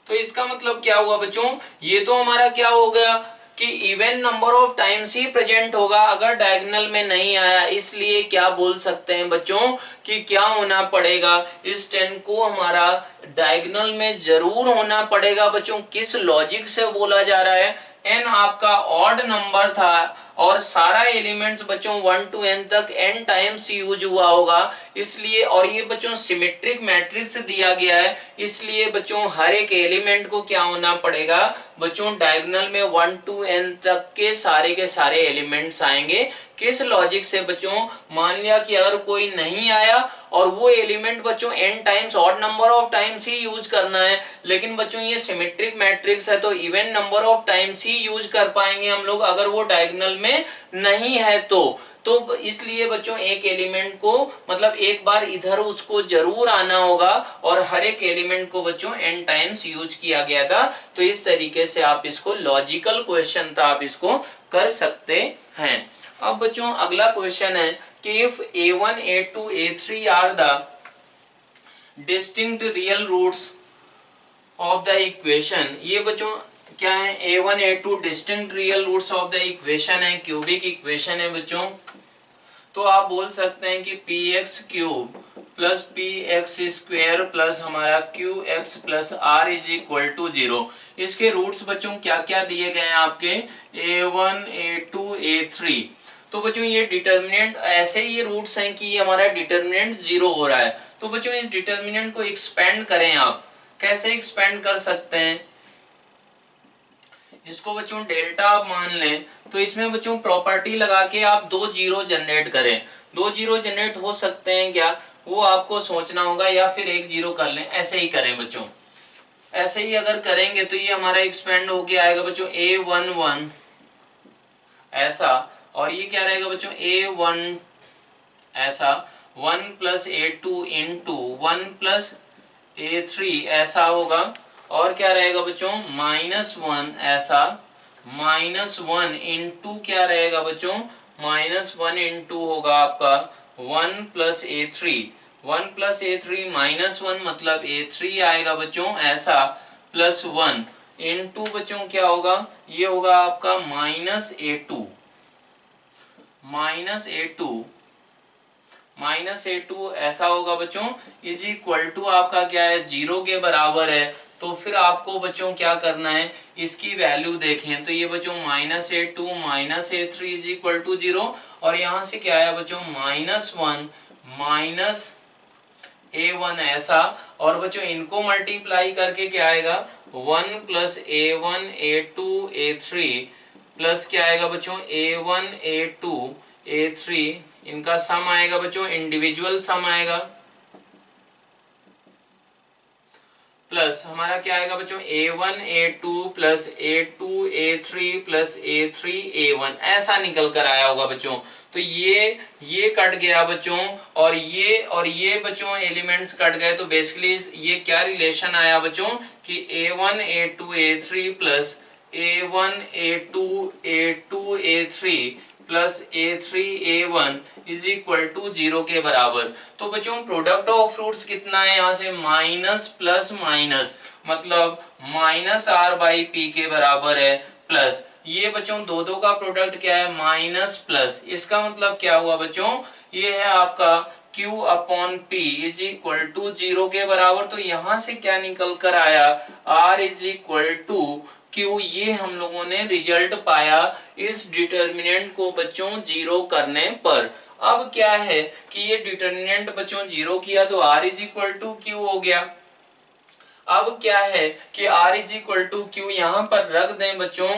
तो इसका मतलब क्या हुआ बच्चों, ये तो हमारा क्या हो गया कि even number of times he present होगा अगर डायगोनल में नहीं आया, इसलिए क्या बोल सकते हैं बच्चों कि क्या होना पड़ेगा, इस 10 को हमारा डायगोनल में जरूर होना पड़ेगा बच्चों। किस लॉजिक से बोला जा रहा है, n आपका ऑड नंबर था और सारा एलिमेंट्स बच्चों 1 to n तक n टाइम्स यूज हुआ होगा, इसलिए, और ये बच्चों सिमेट्रिक मैट्रिक्स दिया गया है, इसलिए बच्चों हर एक एलिमेंट को क्या होना पड़ेगा बच्चों, डायगोनल में 1 to n तक के सारे एलिमेंट्स आएंगे। किस लॉजिक से बच्चों, मान लिया कि अगर कोई नहीं आया और वो एलिमेंट बच्चों n times, odd number of times he use करना है, लेकिन बच्चों ये सिमेट्रिक मैट्रिक्स है तो even number of times he use कर पाएंगे हम लोग अगर वो डायगोनल में नहीं है तो इसलिए बच्चों एक एलिमेंट को मतलब एक बार इधर उसको जरूर आना होगा और हर एक एलिमेंट को बच्चों n टाइम्स यूज किया गया था। तो इस तरीके से आप इसको लॉजिकल क्वेश्चन था, आप इसको कर सकते हैं। अब बच्चों अगला क्वेश्चन है कि if a1 a2 a3 are the distinct real roots of the equation, ये बच्चों क्या है, a1 a2 distinct real roots of the equation है, क्यूबिक इक्वेशन है बच्चों। तो आप बोल सकते हैं कि px cube plus P X square plus हमारा Q X plus R is equal to 0। इसके रूट्स बच्चों क्या क्या दिए गए हैं आपके a1 a2 a3। तो बच्चों ये डिटर्मिनेंट ऐसे ही ये रूट्स हैं कि ये हमारा डिटर्मिनेंट 0 हो रहा है। तो बच्चों इस डिटर्मिनेंट को एक्सपेंड करें, आप कैसे एक्सपेंड कर सकते हैं, इसको बच्चों डेल्टा आप मान लें। तो इसमें बच्चों प्रॉपर्टी लगा के आप 2 जीरो जनरेट करें। 2 जीरो जनरेट हो सकते हैं क्या, वो आपको सोचना होगा, या फिर 1 जीरो कर लें, ऐसे ही करें बच्चों। ऐसे ही अगर करेंगे तो ये हमारा एक्सपेंड होके आएगा बच्चों a11 ऐसा, और ये क्या रहेगा बच्चों a1 ऐसा, 1 plus a2 into 1 plus a3 ऐसा होगा, और क्या रहेगा बच्चों -1 ऐसा, -1 इंटू क्या रहेगा बच्चों -1 इंटू होगा आपका 1 प्लस a3, 1 प्लस a3 -1 मतलब a3 आएगा बच्चों ऐसा, प्लस 1 इंटू बच्चों क्या होगा, ये होगा आपका -a2 ऐसा होगा बच्चों, इज इक्वल टू आपका क्या है 0 के बराबर है। तो फिर आपको बच्चों क्या करना है, इसकी वैल्यू देखें तो ये बच्चों -a2 -a3 is equal to 0, और यहां से क्या आया बच्चों -1 -a1 ऐसा, और बच्चों इनको मल्टीप्लाई करके क्या आएगा 1 plus a1 a2 a3 plus क्या आएगा बच्चों a1 a2 a3, इनका सम आएगा बच्चों, इंडिविजुअल सम आएगा, प्लस हमारा क्या आएगा बच्चों a1 a2 plus a2 a3 plus a3 a1 ऐसा निकल कर आया होगा बच्चों। तो ये कट गया बच्चों, और ये बच्चों एलिमेंट्स कट गए, तो बेसिकली ये क्या रिलेशन आया बच्चों कि a1 a2 a3 plus a1 a2 a2 a3 plus a3 a1 is equal to 0 के बराबर। तो बच्चों प्रोडक्ट ऑफ फ्रूट्स कितना है, यहाँ से माइनस प्लस माइनस मतलब -r/p के बराबर है, प्लस ये बच्चों दो का प्रोडक्ट क्या है माइनस प्लस, इसका मतलब क्या हुआ बच्चों, ये है आपका q upon p is equal to 0 के बराबर। तो यहां से क्या निकल कर आया r इज इक्वल टू क्यों, ये हम लोगों ने रिजल्ट पाया इस डिटर्मिनेंट को बच्चों 0 करने पर। अब क्या है कि ये डिटर्मिनेंट बच्चों 0 किया तो r is equal to Q हो गया। अब क्या है कि r is equal to Q यहां पर रख दें बच्चों,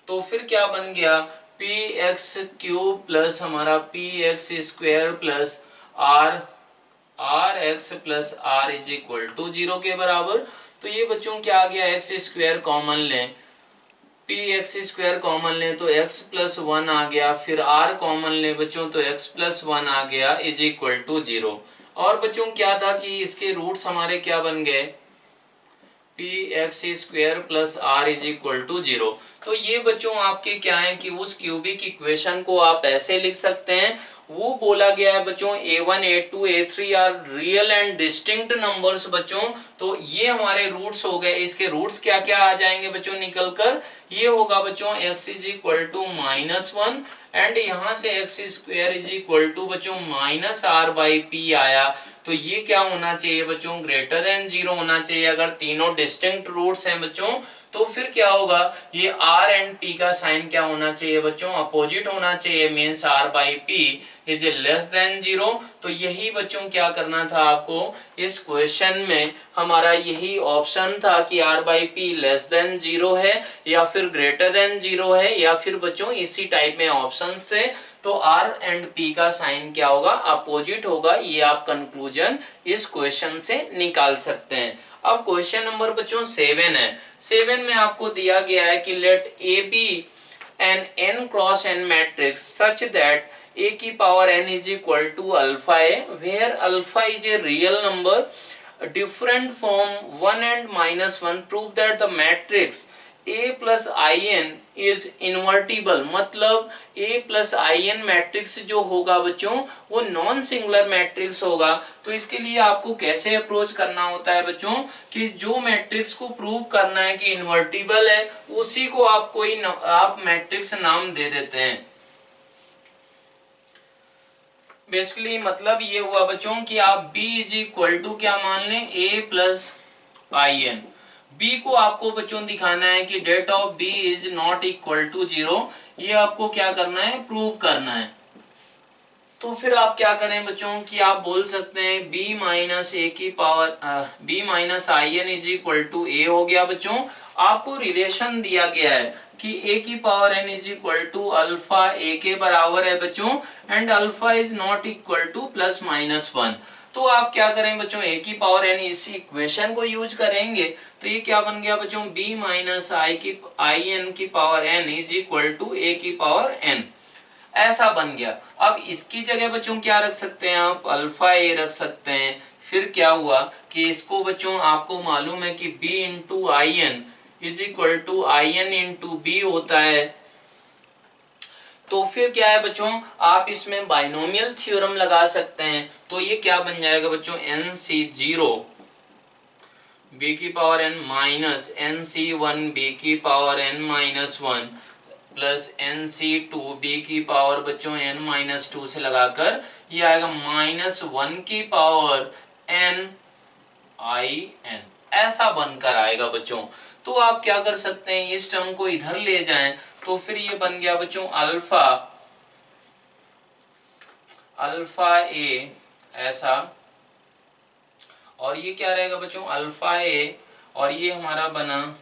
तो फिर क्या बन गया पी एक्स क्यूब प्लस हमारा P X square plus R X plus R is equal to 0 के बराबर। तो ये बच्चों क्या आ गया, एक्स स्क्वायर कॉमन लें, पी एक्स स्क्वायर कॉमन लें तो x प्लस 1 आ गया, फिर r कॉमन लें बच्चों तो x प्लस 1 आ गया इज इक्वल टू 0। और बच्चों क्या था कि इसके रूट्स हमारे क्या बन गए P X square plus R is equal to 0। तो ये बच्चों आपके क्या है कि उस क्यूबिक इक्वेशन को आप ऐसे लिख सकते हैं, वो बोला गया है बच्चों a1 a2 a3 are real and distinct numbers बच्चों। तो ये हमारे रूट्स हो गए, इसके रूट्स क्या क्या आ जाएंगे बच्चों निकल कर, ये होगा बच्चों x is equal to -1 and यहाँ से x square is equal to बच्चों -r/p आया। तो ये क्या होना चाहिए बच्चों ग्रेटर देन 0 होना चाहिए। अगर तीनों डिस्टिंक्ट रूट्स हैं बच्चों तो फिर क्या होगा, ये r एंड p का साइन क्या होना चाहिए बच्चों अपोजिट होना चाहिए, means r/p is less than 0। तो यही बच्चों क्या करना था आपको, इस क्वेश्चन में हमारा यही ऑप्शन था कि r/p लेस देन 0 है या फिर ग्रेटर देन 0 है, या फिर बच्चों इसी टाइप में ऑप्शंस थे। तो r एंड p का साइन क्या होगा अपोजिट होगा, ये आप कंक्लूजन इस क्वेश्चन से निकाल सकते हैं। अब क्वेश्चन नंबर बच्चों 7 है। 7 में आपको दिया गया है कि let A be an n cross n matrix such that a की power n is equal to alpha A, where alpha is a real number different from 1 and -1, prove that the matrix A plus in is invertible। मतलब A plus in मैट्रिक्स जो होगा बच्चों वो नॉन सिंगुलर मैट्रिक्स होगा। तो इसके लिए आपको कैसे अप्रोच करना होता है बच्चों कि जो मैट्रिक्स को प्रूव करना है कि इन्वर्टिबल है उसी को आप आप मैट्रिक्स नाम दे देते हैं। बेसिकली मतलब ये हुआ बच्चों कि आप b इज इक्वल टू क्या मान लें, a plus I N. B को आपको बच्चों दिखाना है कि det of b is not equal to 0, ये आपको क्या करना है, प्रूव करना है। तो फिर आप क्या करें बच्चों कि आप बोल सकते हैं b माइनस ए की power b minus I N is equal to A हो गया बच्चों। आपको रिलेशन दिया गया है कि a की power n is equal to alpha a के बराबर है बच्चों, and alpha is not equal to plus minus 1। तो आप क्या करें बच्चों, a की पावर n इसी इक्वेशन को यूज करेंगे। तो ये क्या बन गया बच्चों, b माइनस आई एन की power n is equal to a की पावर n, ऐसा बन गया। अब इसकी जगह बच्चों क्या रख सकते हैं आप, अल्फा ए रख सकते हैं। फिर क्या हुआ कि इसको बच्चों आपको मालूम है कि b into I N is equal to I N into B होता है। तो फिर क्या है बच्चों, आप इसमें बाइनोमियल थ्योरम लगा सकते हैं। तो ये क्या बन जाएगा बच्चों, एन सी जीरो बी की power N minus N C one B की power N minus one plus N C two B की पावर बच्चों एन माइनस टू से लगाकर ये आएगा माइनस वन की पावर एन आई एन, ऐसा बनकर आएगा बच्चों। तो आप क्या कर सकते हैं, इस टर्म को इधर ले जाएं तो फिर ये बन गया बच्चों अल्फा ए ऐसा, और ये क्या रहेगा बच्चों अल्फा ए, और ये हमारा बना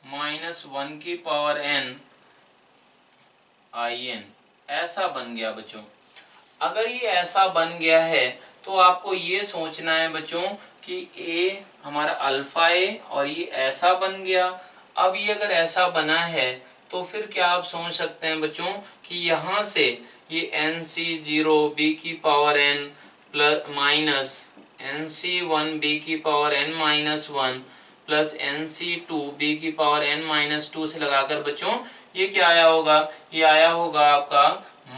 माइनस वन की पावर एन आई एन, ऐसा बन गया बच्चों। अगर ये ऐसा बन गया है तो आपको ये सोचना है बच्चों कि ए हमारा अल्फा ए और ये ऐसा बन गया। अब ये अगर ऐसा बना है तो फिर क्या आप सोच सकते हैं बच्चों कि यहाँ से ये एन सी जीरो बी की power N plus minus N C one B की power N minus one plus N C two B की पावर एन माइनस टू से लगाकर बच्चों ये क्या आया होगा, ये आया होगा आपका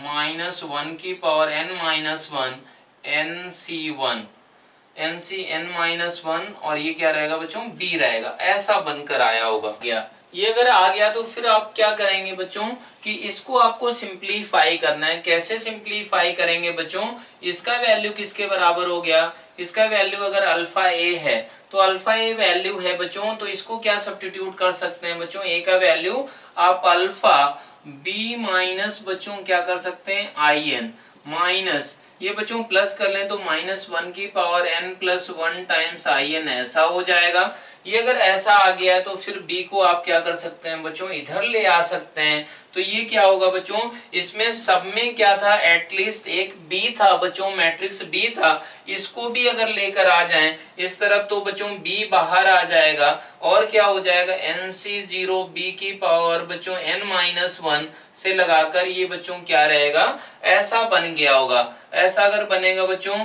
माइनस वन की power N minus one N C one N C N minus one, और ये क्या रहेगा बच्चों बी रहेगा, ऐसा बनकर आया होगा। क्या ये अगर आ गया तो फिर आप क्या करेंगे बच्चों कि इसको आपको सिंप्लीफाई करना है। कैसे सिंप्लीफाई करेंगे बच्चों, इसका वैल्यू किसके बराबर हो गया, इसका वैल्यू अगर अल्फा ए है तो अल्फा ए वैल्यू है बच्चों, तो इसको क्या सब्स्टिट्यूट कर सकते हैं बच्चों, ए का वैल्यू आप अल्फा बी माइनस बच्चों क्या कर सकते हैं आई एन माइनस, ये बच्चों प्लस कर लें तो माइनस वन की power N plus one times I N, ऐसा हो जाएगा। ये अगर ऐसा आ गया है तो फिर b को आप क्या कर सकते हैं बच्चों, इधर ले आ सकते हैं। तो ये क्या होगा बच्चों, इसमें सब में क्या था, एटलीस्ट एक b था बच्चों, मैट्रिक्स b था, इसको भी अगर लेकर आ जाएं इस तरफ तो बच्चों b बाहर आ जाएगा, और क्या हो जाएगा एन सी जीरो बी की पावर बच्चों n माइनस वन से लगाकर ये बच्चों क्या रहेगा, ऐसा बन गया होगा। ऐसा अगर बनेगा बच्चों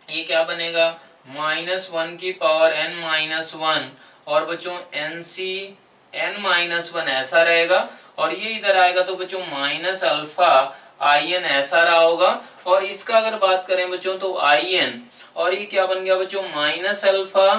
ये क्या बनेगा, माइनस वन की पावर एन माइनस वन, और बच्चों N C N minus one ऐसा रहेगा, और ये इधर आएगा तो बच्चों माइनस अल्फा आई एन ऐसा रहा होगा। और इसका अगर बात करें बच्चों तो आई एन, और ये क्या बन गया बच्चों minus alpha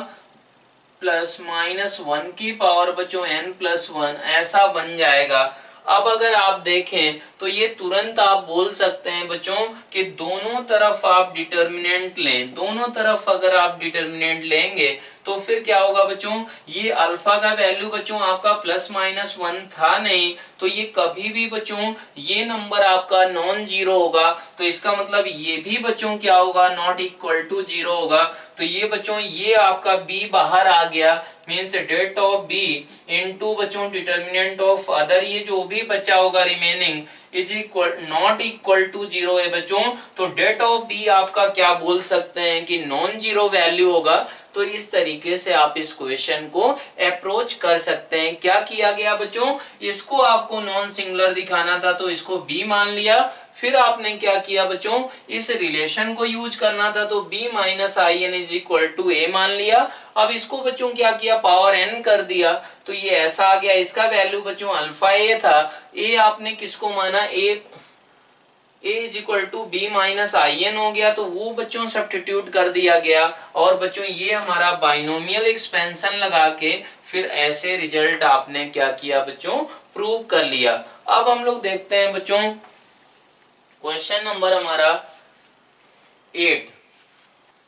plus minus one की पावर बच्चों एन प्लस वन, ऐसा बन जाएगा। अब अगर आप देखें तो ये तुरंत आप बोल सकते हैं बच्चों कि दोनों तरफ आप डिटर्मिनेंट लें, दोनों तरफ अगर आप डिटर्मिनेंट लेंगे तो फिर क्या होगा बच्चों, ये अल्फा का वैल्यू बच्चों आपका प्लस माइनस वन था नहीं, तो ये कभी भी बच्चों ये नंबर आपका नॉन जीरो होगा, तो इसका मतलब ये भी बच्चों क्या होगा, नॉट इक्वल टू जीरो होगा। तो ये बच्चों ये आपका b बाहर आ गया, means det of b into बच्चों डिटर्मिनेंट ऑफ अदर, ये जो भी बचा होगा remaining is equal not equal to zero है बच्चों। तो डेट ऑफ b आपका क्या बोल सकते हैं कि नॉन जीरो वैल्यू होगा। तो इस तरीके से आप इस क्वेश्चन को अप्रोच कर सकते हैं। क्या किया गया बच्चों, इसको आपको नॉन सिंगुलर दिखाना था तो इसको b मान लिया, फिर आपने क्या किया बच्चों, इस रिलेशन को यूज करना था तो b minus I N is equal to A मान लिया। अब इसको बच्चों क्या किया, पावर n कर दिया, तो ये ऐसा आ गया। इसका वैल्यू बच्चों अल्फा ए था, ए आपने किसको माना, a is equal to B minus I N हो गया, तो वो बच्चों सब्स्टिट्यूट कर दिया गया और बच्चों ये हमारा बाइनोमियल एक्सपेंशन लगा के फिर ऐसे रिजल्ट आपने क्या किया बच्चों, प्रूव कर लिया। अब हम लोग देखते हैं बच्चों क्वेश्चन नंबर हमारा 8।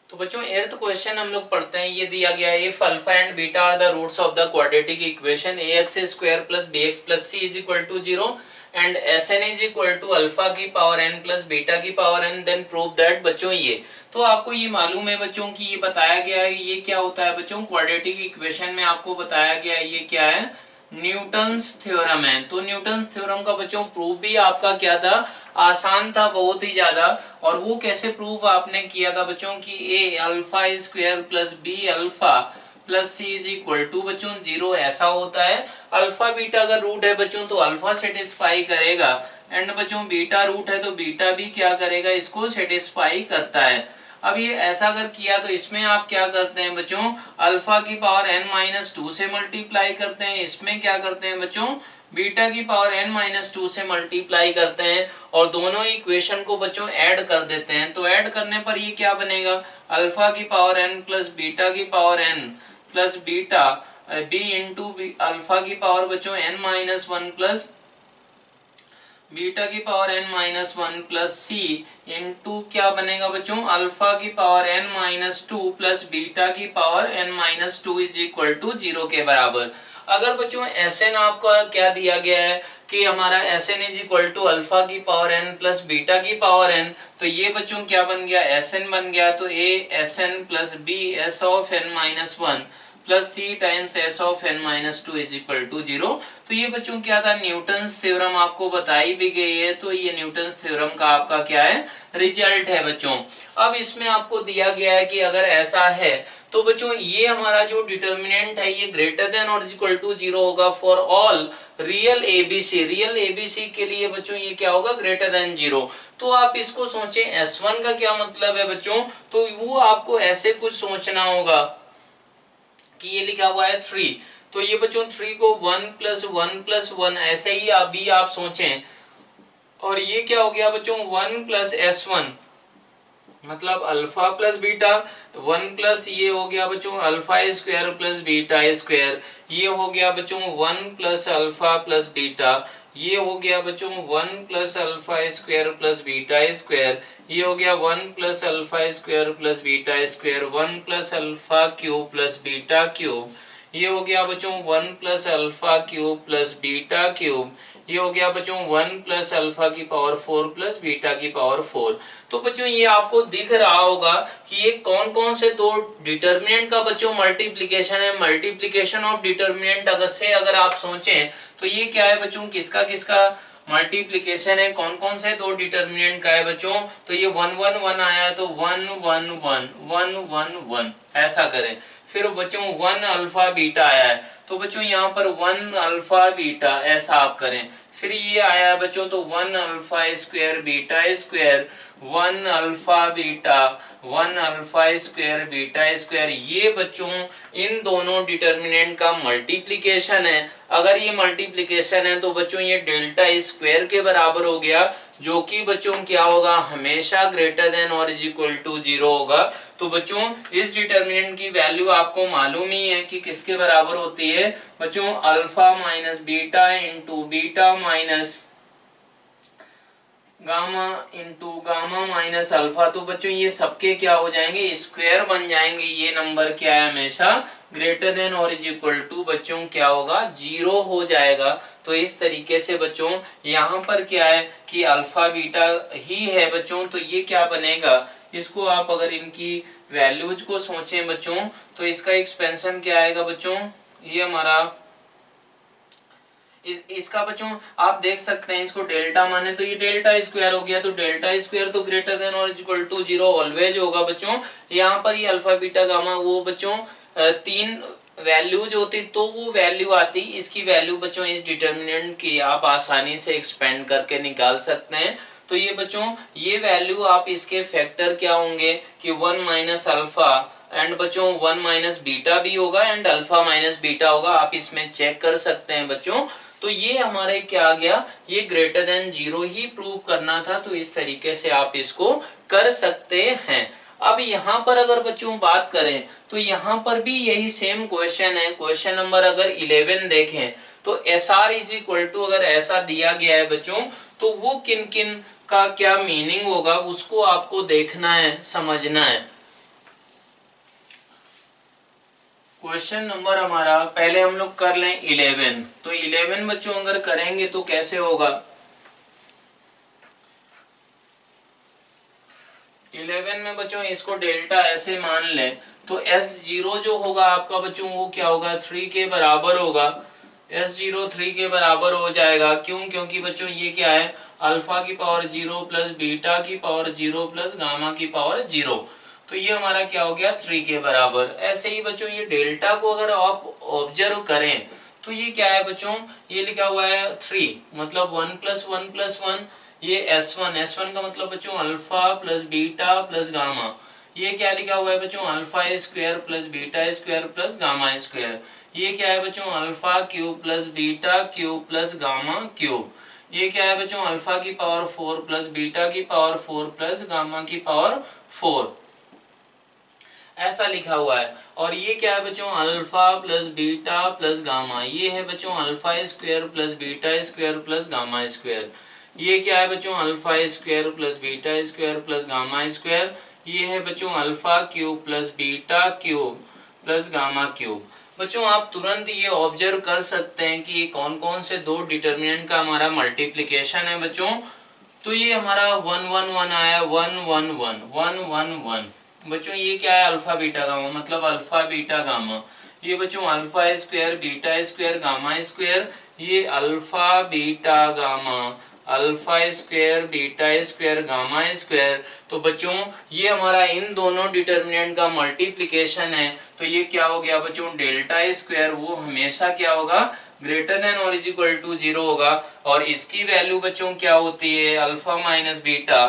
तो बच्चों 8th क्वेश्चन हम लोग पढ़ते हैं। ये दिया गया है if alpha and beta are the roots of the quadratic equation ax square plus bx plus c is equal to 0 and Sn is equal to alpha की पावर n प्लस बीटा की power n, then prove that बच्चों ये। तो आपको ये मालूम है बच्चों कि ये बताया गया है ये क्या होता है बच्चों, क्वाड्रेटिक इक्वेशन में आपको बताया गया है ये क्या है, न्यूटन्स थ्योरम है। तो न्यूटन्स थ्योरम का बच्चों प्रूफ भी आपका क्या था, आसान था बहुत ही ज्यादा। और वो कैसे प्रूफ आपने किया था बच्चों कि A alpha square plus B alpha plus C is equal to बच्चों 0 ऐसा होता है। अल्फा बीटा अगर रूट है बच्चों तो अल्फा सेटिस्फाई करेगा, एंड बच्चों बीटा रूट है तो बीटा भी क्या करेगा, इसको सेटिस्फाई करता है। अब ये ऐसा अगर किया तो इसमें आप क्या करते हैं बच्चों, अल्फा की पावर n-2 से मल्टीप्लाई करते हैं, इसमें क्या करते हैं बच्चों, बीटा की पावर n-2 से मल्टीप्लाई करते हैं और दोनों इक्वेशन को बच्चों ऐड कर देते हैं। तो ऐड करने पर ये क्या बनेगा, अल्फा की पावर n प्लस बीटा की power n plus beta b into alpha की पावर बच्चों n-1 प्लस बीटा की power n-1 plus C into क्या बनेगा बच्चों, अल्फा की पावर n-2 प्लस बीटा की power n-2 is equal to 0 के बराबर। अगर बच्चों Sn आपका क्या दिया गया है कि हमारा Sn is equal to alpha की पावर n प्लस बीटा की पावर n, तो ये बच्चों क्या बन गया, Sn बन गया। तो a Sn plus b s of n-1 plus C times S of n-2 is equal to 0। तो ये बच्चों क्या था, न्यूटन्स थ्योरम आपको बताई भी गई है। तो ये न्यूटन्स थ्योरम का आपका क्या है, रिजल्ट है बच्चों। अब इसमें आपको दिया गया है कि अगर ऐसा है तो बच्चों ये हमारा जो डिटर्मिनेंट है ये ग्रेटर देन और इक्वल टू 0 होगा for all real ABC. Real ABC के लिए बच्चों ये क्या होगा, ग्रेटर देन 0। तो आप इसको सोचें S1 का क्या मतलब है बच्चों, तो वो आपको ऐसे कुछ सोचना होगा कि ये लिखा हुआ है 3, तो ये बच्चों 3 को 1 प्लस 1 प्लस 1 ऐसे ही अभी आप सोचें। और ये क्या हो गया बच्चों 1 प्लस S1 मतलब अल्फा प्लस बीटा, 1 प्लस ये हो गया बच्चों alpha square plus beta square, ये हो गया बच्चों 1 प्लस अल्फा प्लस बीटा, ये हो गया बच्चों 1 plus alpha square plus beta square, ये हो गया 1 plus alpha square plus beta square, 1 plus alpha cube plus beta cube, ये हो गया बच्चों 1 plus alpha cube plus beta cube, ये हो गया बच्चों 1 प्लस अल्फा की पावर 4 प्लस बीटा की पावर 4। तो बच्चों ये आपको दिख रहा होगा कि ये कौन कौन से दो डिटर्मिनेंट का बच्चों मल्टीप्लिकेशन है। मल्टीप्लिकेशन ऑफ डिटर्मिनेंट अगर आप सोचें तो ये क्या है बच्चों, किसका किसका मल्टीप्लिकेशन है, कौन कौन से दो डिटर्मिनेंट का है बच्चों, तो ये 1 1 1 आया है तो 1 1 1 1 1 1 ऐसा करें। फिर बच्चों 1 अल्फा बीटा आया है तो बच्चों यहाँ पर 1 अल्फा बीटा ऐसा आप करें। फिर ये आया है बच्चों तो 1 alpha square beta square, 1 alpha beta 1 alpha square beta square, ये बच्चों इन दोनों डिटर्मिनेंट का मल्टीप्लिकेशन है। अगर ये मल्टीप्लिकेशन है तो बच्चों ये डेल्टा स्क्वायर के बराबर हो गया, जो कि बच्चों क्या होगा, हमेशा ग्रेटर देन और इज इक्वल टू 0 होगा। तो बच्चों इस डिटर्मिनेंट की वैल्यू आपको मालूम ही है कि किसके बराबर होती है बच्चों, alpha minus beta into beta minus gamma into gamma minus alpha. तो बच्चों ये सबके क्या हो जाएंगे, स्क्वायर बन जाएंगे। ये नंबर क्या है, हमेशा ग्रेटर देन और इज इक्वल टू बच्चों क्या होगा, 0 हो जाएगा। तो इस तरीके से बच्चों यहाँ पर क्या है कि अल्फा बीटा ही है बच्चों, तो ये क्या बनेगा, इसको आप अगर इनकी वैल्यूज को सोचें बच्चों तो इसका एक्सपेंशन क्या आएगा बच्चों, ये हमारा इसका बच्चों आप देख सकते हैं, इसको डेल्टा माने तो ये डेल्टा स्क्वायर हो गया, तो डेल्टा स्क्वायर तो ग्रेटर देन और इक्वल टू 0 ऑलवेज होगा बच्चों। यहाँ पर ये अल्फा बीटा गामा वो बच्चों 3 वैल्यूज होती तो वो वैल्यू आती, इसकी वैल्यू बच्चों इस डिटर्मिनेंट की आप आसानी से एक्सपेंड करके निकाल सकते हैं। तो ये बच्चों ये वैल्यू आप इसके फैक्टर क्या होंगे कि 1 माइनस अल्फा एंड बच्चों 1 माइनस बीटा भी होगा एंड अल्फा माइनस बीटा होगा, आप इसमें चेक कर सकते हैं बच्चों। तो ये हमारे क्या आ गया, ये ग्रेटर देन 0 ही प्रूव करना था, तो इस तरीके से आप इसको कर सकते हैं। अब यहाँ पर अगर बच्चों बात करें तो यहाँ पर भी यही सेम क्वेश्चन है। क्वेश्चन नंबर अगर 11 देखें तो S R is equal to, अगर ऐसा दिया गया है बच्चों, तो वो किन किन का क्या मीनिंग होगा उसको आपको देखना है, समझना है। क्वेश्चन नंबर हमारा पहले हम लोग कर लें 11। तो 11 बच्चों अगर करेंगे तो कैसे होगा, 11 में बच्चों इसको डेल्टा ऐसे मान लें तो S0 जो होगा आपका बच्चों वो क्या होगा, 3 के बराबर होगा। S0 3 के बराबर हो जाएगा, क्यों, क्योंकि बच्चों ये क्या है, अल्फा की पावर 0 प्लस बीटा की पावर 0 प्लस गामा की पावर 0, तो ये हमारा क्या हो गया 3 के बराबर। ऐसे ही बच्चों ये डेल्टा को अगर आप ऑब्जर्व करें तो ये क्या है बच्चों, ये लिखा हुआ है 3, मतलब 1 प्लस 1 प्लस 1, ये S1 का मतलब बच्चों alpha plus beta plus gamma, ये क्या लिखा हुआ है बच्चों, alpha square plus beta square plus gamma square, ये क्या है बच्चों, alpha cube plus beta cube plus gamma cube, ये क्या है बच्चों, अल्फा की पावर 4 प्लस बीटा की पावर 4 प्लस गामा की पावर 4, ऐसा लिखा हुआ है। और ये क्या है बच्चों, alpha plus beta plus gamma, ये है बच्चों alpha square plus beta square plus gamma square, ये क्या है बच्चों, alpha square plus beta square plus gamma square, ये है बच्चों alpha cube plus beta cube plus gamma cube. बच्चों आप तुरंत ये ऑब्जर्व कर सकते हैं कि ये कौन कौन से दो डिटर्मिनेंट का हमारा मल्टीप्लिकेशन है बच्चों। तो ये हमारा 1 1 1 आया, 1 1 1 1 1 1, बच्चों ये क्या है, अल्फा बीटा गामा, मतलब अल्फा बीटा गामा, ये बच्चों alpha square beta square gamma square, ये alpha beta gamma alpha square beta square gamma square. तो बच्चों ये हमारा इन दोनों डिटर्मिनेंट का मल्टीप्लिकेशन है, तो ये क्या हो गया बच्चों, डेल्टा स्क्वायर वो हमेशा क्या होगा, ग्रेटर देन और इज इक्वल टू 0 होगा, और इसकी वैल्यू बच्चों क्या होती है, alpha minus beta,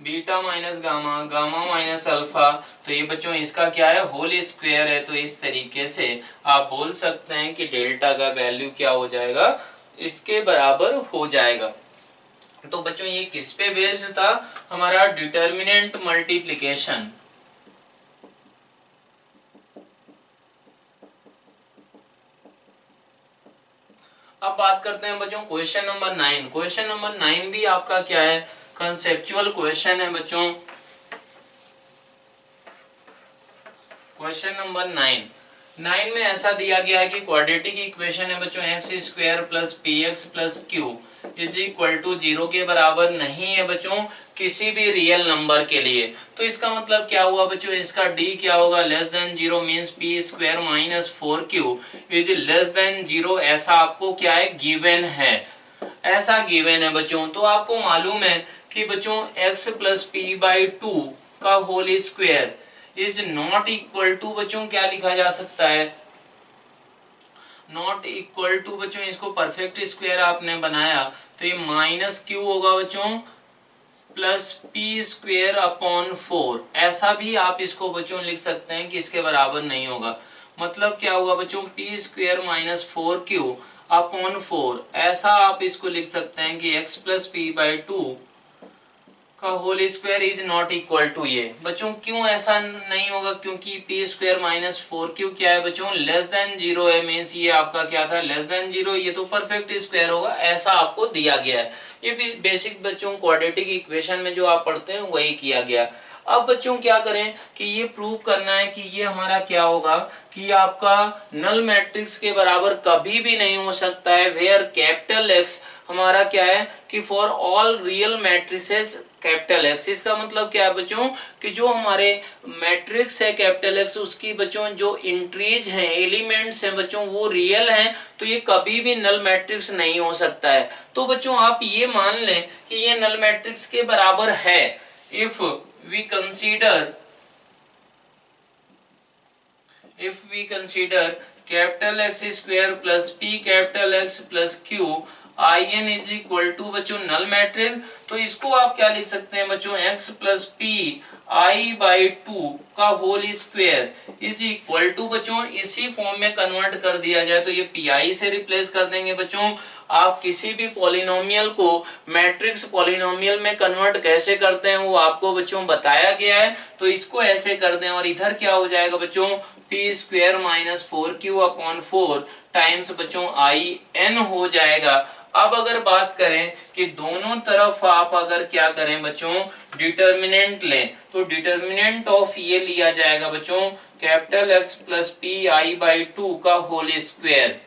beta minus gamma, gamma minus alpha, तो ये बच्चों इसका क्या है, होल स्क्वायर है। तो इस तरीके से आप बोल सकते हैं कि डेल्टा का वैल्यू क्या हो जाएगा, इसके बराबर हो जाएगा। तो बच्चों ये किस पे बेस्ड था, हमारा डिटर्मिनेंट मल्टीप्लिकेशन। अब बात करते हैं बच्चों क्वेश्चन नंबर 9। क्वेश्चन नंबर 9 भी आपका क्या है, कंसेप्चुअल क्वेश्चन है बच्चों। क्वेश्चन नंबर 9 में ऐसा दिया गया है कि क्वाड्रेटिक इक्वेशन है बच्चों, X square plus P X plus Q is equal to 0 के बराबर नहीं है बच्चों किसी भी रियल नंबर के लिए। तो इसका मतलब क्या हुआ बच्चों, इसका डी क्या होगा, less than 0 means P square minus 4q is less than 0, ऐसा आपको क्या है, गिवन है, ऐसा गिवन है बच्चों। तो आपको मालूम है कि बच्चों x प्लस पी बाई 2 का whole square is not equal to बच्चों क्या लिखा जा सकता है, नॉट इक्वल टू बच्चों, इसको परफेक्ट स्क्वायर आपने बनाया तो ये माइनस क्यू होगा बच्चों प्लस पी स्क्वायर अपॉन 4, ऐसा भी आप इसको बच्चों लिख सकते हैं कि इसके बराबर नहीं होगा। मतलब क्या हुआ बच्चों, P square minus 4q upon 4, ऐसा आप इसको लिख सकते हैं कि x प्लस पी बाई 2 का whole square is not equal to ये। बच्चों क्यों ऐसा नहीं होगा, क्योंकि पी स्क्वायर माइनस 4q क्या है बच्चों, लेस देन 0 है, मीन्स ये आपका क्या था, लेस देन 0, ये तो परफेक्ट स्क्वायर होगा, ऐसा आपको दिया गया है। ये भी बेसिक बच्चों क्वाड्रेटिक इक्वेशन में जो आप पढ़ते हैं वही किया गया। अब बच्चों क्या करें कि ये प्रूव करना है कि ये हमारा क्या होगा, कि आपका नल मैट्रिक्स के बराबर कभी भी नहीं हो सकता है, वेयर कैपिटल एक्स हमारा क्या है कि for all real matrices capital x. इसका मतलब क्या है बच्चों कि जो हमारे मैट्रिक्स है कैपिटल एक्स उसकी बच्चों जो इंट्रीज हैं, एलिमेंट्स हैं बच्चों, वो रियल हैं, तो ये कभी भी नल मैट्रिक्स नहीं हो सकता है। तो बच्चों आप ये मान लें कि ये नल मैट्रिक्स के बराबर है if we consider capital X square plus P capital X plus Q in is equal to बच्चों नल मैट्रिक्स। तो इसको आप क्या लिख सकते हैं बच्चों, x प्लस पी I/2 का whole square is equal to बच्चों इसी फॉर्म में कन्वर्ट कर दिया जाए तो ये पीआई से रिप्लेस कर देंगे बच्चों। आप किसी भी पॉलिनोमियल को मैट्रिक्स पॉलिनोमियल में कन्वर्ट कैसे करते हैं वो आपको बच्चों बताया गया है, तो इसको ऐसे कर दें और इधर क्या हो जाएगा बच्चों P square minus 4q upon 4 times बच्चों आई एन हो जाएगा। अब अगर बात करें कि दोनों तरफ आप अगर क्या करें बच्चों डिटर्मिनेंट लें तो डिटर्मिनेंट ऑफ ये लिया जाएगा बच्चों capital X plus P I by 2 का होल स्क्वायर,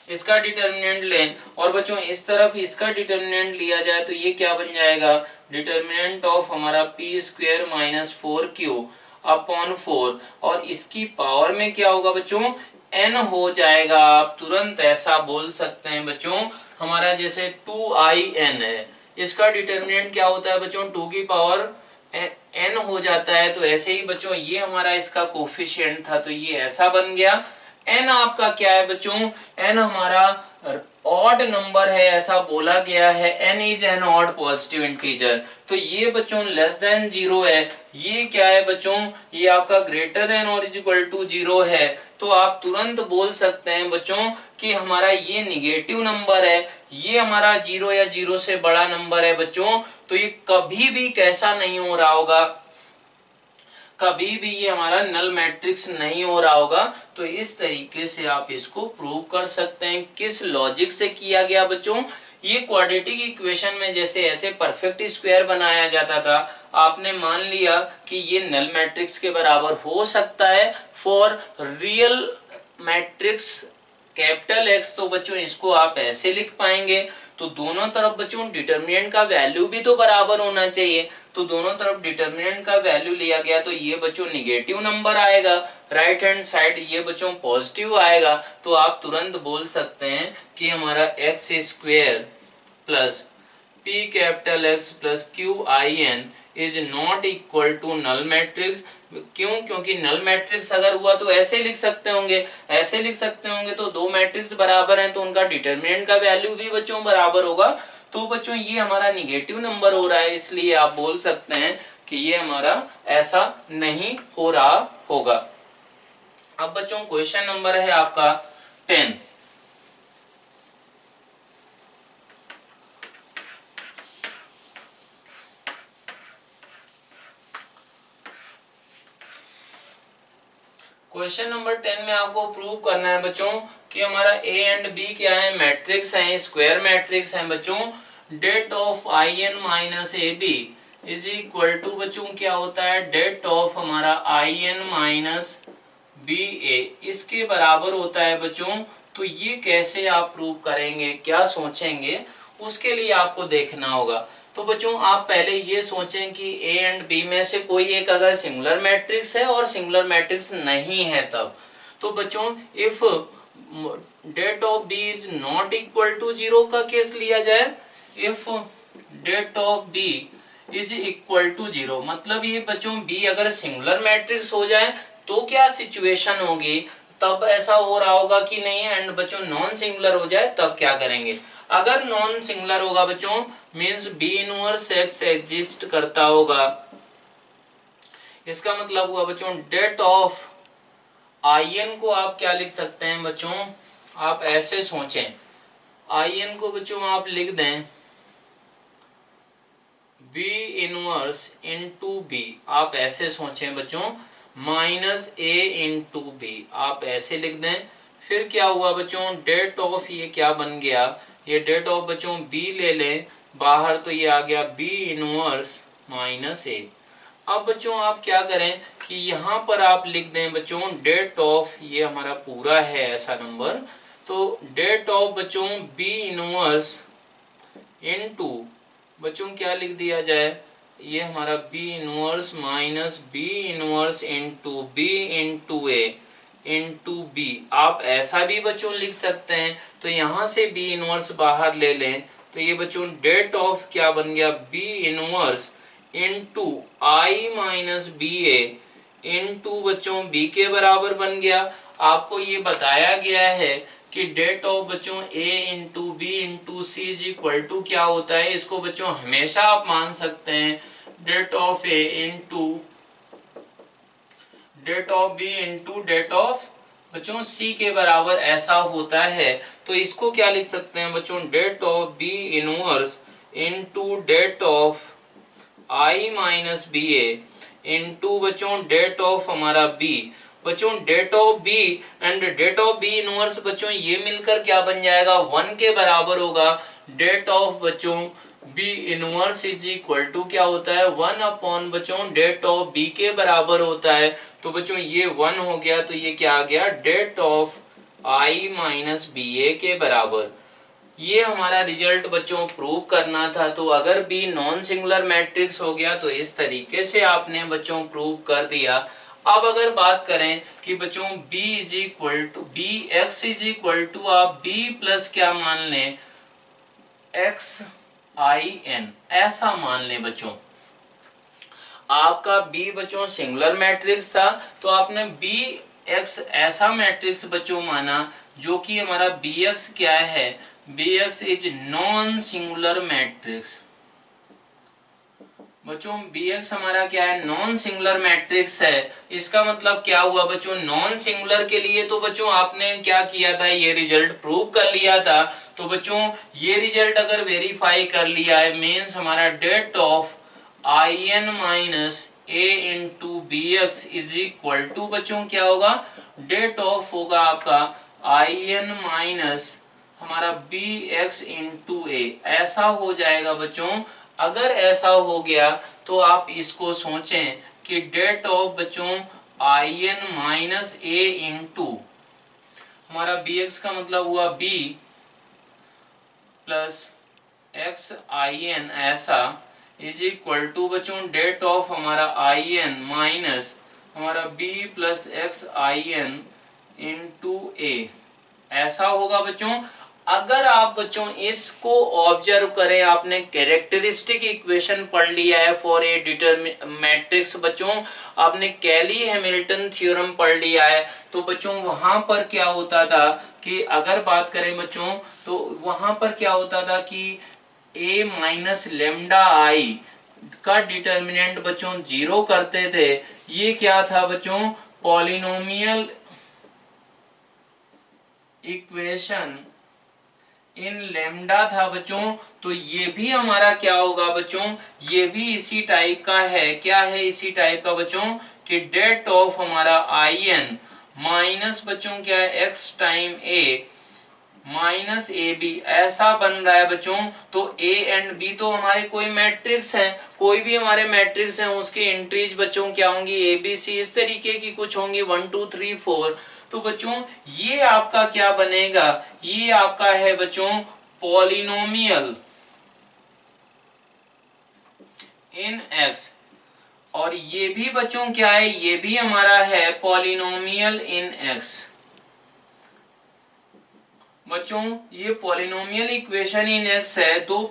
इसका डिटर्मिनेंट लें और बच्चों इस तरफ इसका डिटर्मिनेंट लिया जाए तो ये क्या बन जाएगा डिटर्मिनेंट ऑफ हमारा P square minus 4q upon 4 और इसकी पावर में क्या होगा बच्चों n हो जाएगा। आप तुरंत ऐसा बोल सकते हैं बच्चों हमारा जैसे 2in है, इसका डिटर्मिनेंट क्या होता है बच्चों 2 की पावर n हो जाता है, तो ऐसे ही बच्चों ये हमारा इसका कोफिशिएंट था तो ये ऐसा बन गया। n आपका क्या है बच्चों n हमारा ऑड नंबर है ऐसा बोला गया है, n is an odd positive integer, तो ये बच्चों लेस देन 0 है। ये क्या है बच्चों ये आपका ग्रेटर देन और इज इक्वल टू 0 है, तो आप तुरंत बोल सकते हैं बच्चों कि हमारा ये निगेटिव नंबर है, ये हमारा 0 या 0 से बड़ा नंबर है बच्चों, तो ये कभी भी कैसा नहीं हो रहा होगा, कभी भी ये हमारा नल मैट्रिक्स नहीं हो रहा होगा। तो इस तरीके से आप इसको प्रूव कर सकते हैं। किस लॉजिक से किया गया बच्चों ये क्वाड्रेटिक इक्वेशन में जैसे ऐसे परफेक्ट स्क्वायर बनाया जाता था, आपने मान लिया कि ये नल मैट्रिक्स के बराबर हो सकता है for real matrix capital x, तो बच्चों इसको आप ऐसे लिख पाएंगे। तो दोनों तरफ बच्चों डिटर्मिनेंट का वैल्यू भी तो बराबर होना चाहिए, तो दोनों तरफ डिटर्मिनेंट का वैल्यू लिया गया तो ये बच्चों निगेटिव नंबर आएगा, राइट हैंड साइड ये बच्चों पॉजिटिव आएगा, तो आप तुरंत बोल सकते हैं कि हमारा X square plus P capital X plus Q I N is not equal to null matrix. क्यों? क्योंकि नल मैट्रिक्स अगर हुआ तो ऐसे लिख सकते होंगे, ऐसे लिख सकते होंगे तो दो मैट्रिक्स बराबर हैं तो उनका डिटर्मिनेंट का वैल्यू भी बच्चों बराबर होगा, तो बच्चों ये हमारा निगेटिव नंबर हो रहा है, इसलिए आप बोल सकते हैं कि ये हमारा ऐसा नहीं हो रहा होगा। अब बच्चों क्वेश्चन नंबर है आपका 10। क्वेश्चन नंबर 10 में आपको प्रूव करना है बच्चों कि हमारा ए एंड बी क्या है मैट्रिक्स है, स्क्वायर मैट्रिक्स है बच्चों। Det of I N minus A B is equal to बच्चों क्या होता है डेट ऑफ हमारा I N minus B A, इसके बराबर होता है बच्चों। तो ये कैसे आप प्रूव करेंगे, क्या सोचेंगे, उसके लिए आपको देखना होगा। तो बच्चों आप पहले ये सोचें कि ए एंड बी में से कोई एक अगर सिंगुलर मैट्रिक्स है और सिंगुलर मैट्रिक्स नहीं है तब, तो बच्चों if det of B is not equal to 0 का केस लिया जाए, if det of B is equal to 0 मतलब ये बच्चों बी अगर सिंगुलर मैट्रिक्स हो जाए तो क्या सिचुएशन होगी, तब ऐसा हो रहा होगा कि नहीं, एंड बच्चों नॉन सिंगुलर हो जाए तब क्या करेंगे। अगर नॉन सिंगुलर होगा बच्चों means B inverse X exist करता होगा, इसका मतलब हुआ बच्चों डेट ऑफ आई एन को आप क्या लिख सकते हैं बच्चों, आप ऐसे सोचें आई एन को बच्चों आप लिख दें बी इनवर्स इनटू बी, आप ऐसे सोचें बच्चों माइनस ए इंटू बी, आप ऐसे लिख दें। फिर क्या हुआ बच्चों डेट ऑफ ये क्या बन गया, ये डेट ऑफ बच्चों बी ले लें बाहर तो ये आ गया बी इनवर्स माइनस ए। अब बच्चों आप क्या करें कि यहाँ पर आप लिख दें बच्चों डेट ऑफ, ये हमारा पूरा है ऐसा नंबर, तो डेट ऑफ बच्चों बी इनवर्स इनटू बच्चों क्या लिख दिया जाए, ये हमारा B inverse minus B inverse into B into A into B, आप ऐसा भी बच्चों लिख सकते हैं। तो यहाँ से बी इनवर्स बाहर ले लें तो ये बच्चों डेट ऑफ क्या बन गया B inverse into I minus B A into बच्चों बी के बराबर बन गया। आपको ये बताया गया है कि डेट ऑफ बच्चों a into B into C is equal to क्या होता है, इसको बच्चों हमेशा आप मान सकते हैं det of A into det of B into det of बच्चों सी के बराबर ऐसा होता है। तो इसको क्या लिख सकते हैं बच्चों, det of B inverse into det of I minus B A into बच्चों डेट ऑफ हमारा बी। बच्चों det of B and det of B inverse बच्चों ये मिलकर क्या बन जाएगा, 1 के बराबर होगा। डेट ऑफ बच्चों B inverse is equal to क्या होता है, 1 अपॉन बच्चों डेट ऑफ बी के बराबर होता है। तो बच्चों ये 1 हो गया, तो ये क्या आ गया, det of I minus B A के बराबर। ये हमारा रिजल्ट बच्चों प्रूव करना था। तो अगर बी नॉन सिंगुलर मैट्रिक्स हो गया तो इस तरीके से आपने बच्चों प्रूव कर दिया। अब अगर बात करें कि बच्चों b is equal to B X is equal to आप b प्लस क्या मान लें, एक्स आई एन, ऐसा मान लें बच्चों। आपका b बच्चों सिंगुलर मैट्रिक्स था तो आपने b एक्स ऐसा मैट्रिक्स बच्चों माना जो कि हमारा बी एक्स क्या है, B X is non singular matrix. बच्चों बी एक्स हमारा क्या है, नॉन सिंगुलर मैट्रिक्स है। इसका मतलब क्या हुआ बच्चों, नॉन सिंगुलर के लिए तो बच्चों आपने क्या किया था, ये रिजल्ट प्रूव कर लिया था। तो बच्चों ये रिजल्ट अगर वेरीफाई कर लिया है मीन्स हमारा det of I N minus A into B X is equal to बच्चों क्या होगा, डेट ऑफ होगा आपका आई एन माइनस हमारा बी एक्स इंटू ए, ऐसा हो जाएगा बच्चों। अगर ऐसा हो गया तो आप इसको सोचें कि डेट ऑफ बच्चों I N minus A into हमारा बी एक्स का मतलब हुआ B plus X I N ऐसा इज इक्वल टू बच्चों डेट ऑफ हमारा आई एन माइनस हमारा B plus X I N into A, ऐसा होगा बच्चों। अगर आप बच्चों इसको ऑब्जर्व करें, आपने कैरेक्टरिस्टिक इक्वेशन पढ़ लिया है फॉर ए मैट्रिक्स बच्चों, आपने कैली हैमिल्टन थ्योरम पढ़ लिया है। तो बच्चों वहां पर क्या होता था कि अगर बात करें बच्चों तो वहां पर क्या होता था कि a माइनस लेमडा आई का डिटर्मिनेंट बच्चों 0 करते थे। ये क्या था बच्चों, पॉलिनोमियल इक्वेशन इन लेमडा था बच्चों। तो ये भी हमारा क्या होगा बच्चों, ये भी इसी टाइप का है। क्या है इसी टाइप का बच्चों, कि डेट ऑफ हमारा आई एन माइनस बच्चों क्या है, X time A minus A B, ऐसा बन रहा है बच्चों। तो ए एंड बी तो हमारे कोई मैट्रिक्स हैं, कोई भी हमारे मैट्रिक्स हैं उसकी एंट्रीज बच्चों क्या होंगी, ए बी सी इस तरीके की कुछ होंगी, 1 2 3 4। तो बच्चों ये आपका क्या बनेगा, ये आपका है बच्चों पॉलिनोमियल इन एक्स। और ये भी बच्चों क्या है, ये भी हमारा है पॉलिनोमियल इन एक्स। बच्चों ये पॉलिनोमियल इक्वेशन इन एक्स है, दो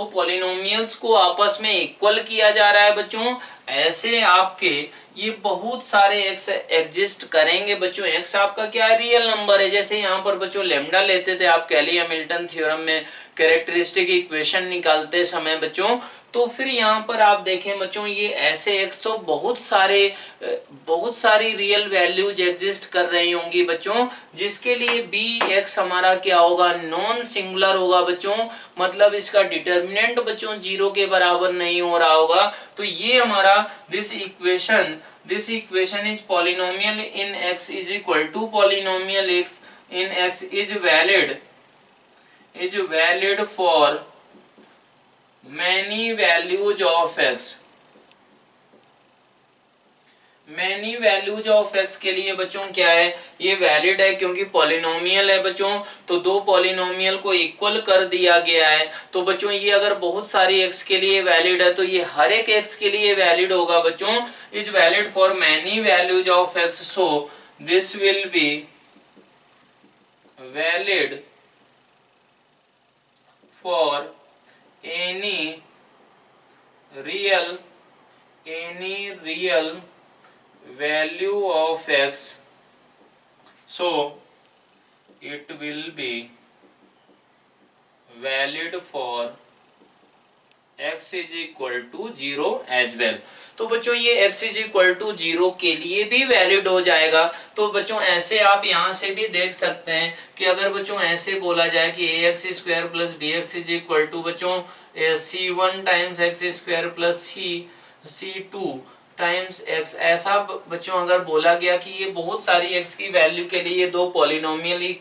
पॉलिनोमियल्स को आपस में इक्वल किया जा रहा है बच्चों। ऐसे आपके ये बहुत सारे एक्स एग्जिस्ट करेंगे बच्चों। एक्स आपका क्या है, रियल नंबर है। जैसे यहाँ पर बच्चों लेमडा लेते थे आप कैली हैमिल्टन थ्योरम में कैरेक्टरिस्टिक इक्वेशन निकालते समय बच्चों, तो फिर यहाँ पर आप देखें बच्चों ये ऐसे एक्स तो बहुत सारी रियल वैल्यूज एग्जिस्ट कर रही होंगी बच्चों, जिसके लिए बी एक्स हमारा क्या होगा, नॉन सिंगुलर होगा बच्चों। मतलब इसका डिटर्मिनेंट बच्चों 0 के बराबर नहीं हो रहा होगा। तो ये हमारा this equation is polynomial in X is equal to polynomial X in X is valid for many values of x। Many values of x के लिए बच्चों क्या है, ये वैलिड है क्योंकि पॉलिनोमियल है बच्चों। तो दो पॉलिनोमियल को इक्वल कर दिया गया है। तो बच्चों ये अगर बहुत सारी x के लिए वैलिड है तो ये हर एक x के लिए वैलिड होगा बच्चों। Is valid for many values of x, so this will be valid for any real value of x, so it will be valid for x is equal to 0 as well. तो बच्चों ये x इज इक्वल टू 0 के लिए भी वैलिड हो जाएगा। तो बच्चों ऐसे आप यहाँ से भी देख सकते हैं कि अगर बच्चों ऐसे बोला जाए कि ax square plus bx is equal to बच्चों c1 times X square plus c2 times x, ऐसा बच्चों अगर बोला गया कि ये बहुत सारी x की वैल्यू के लिए ये दो पॉलिनोमियल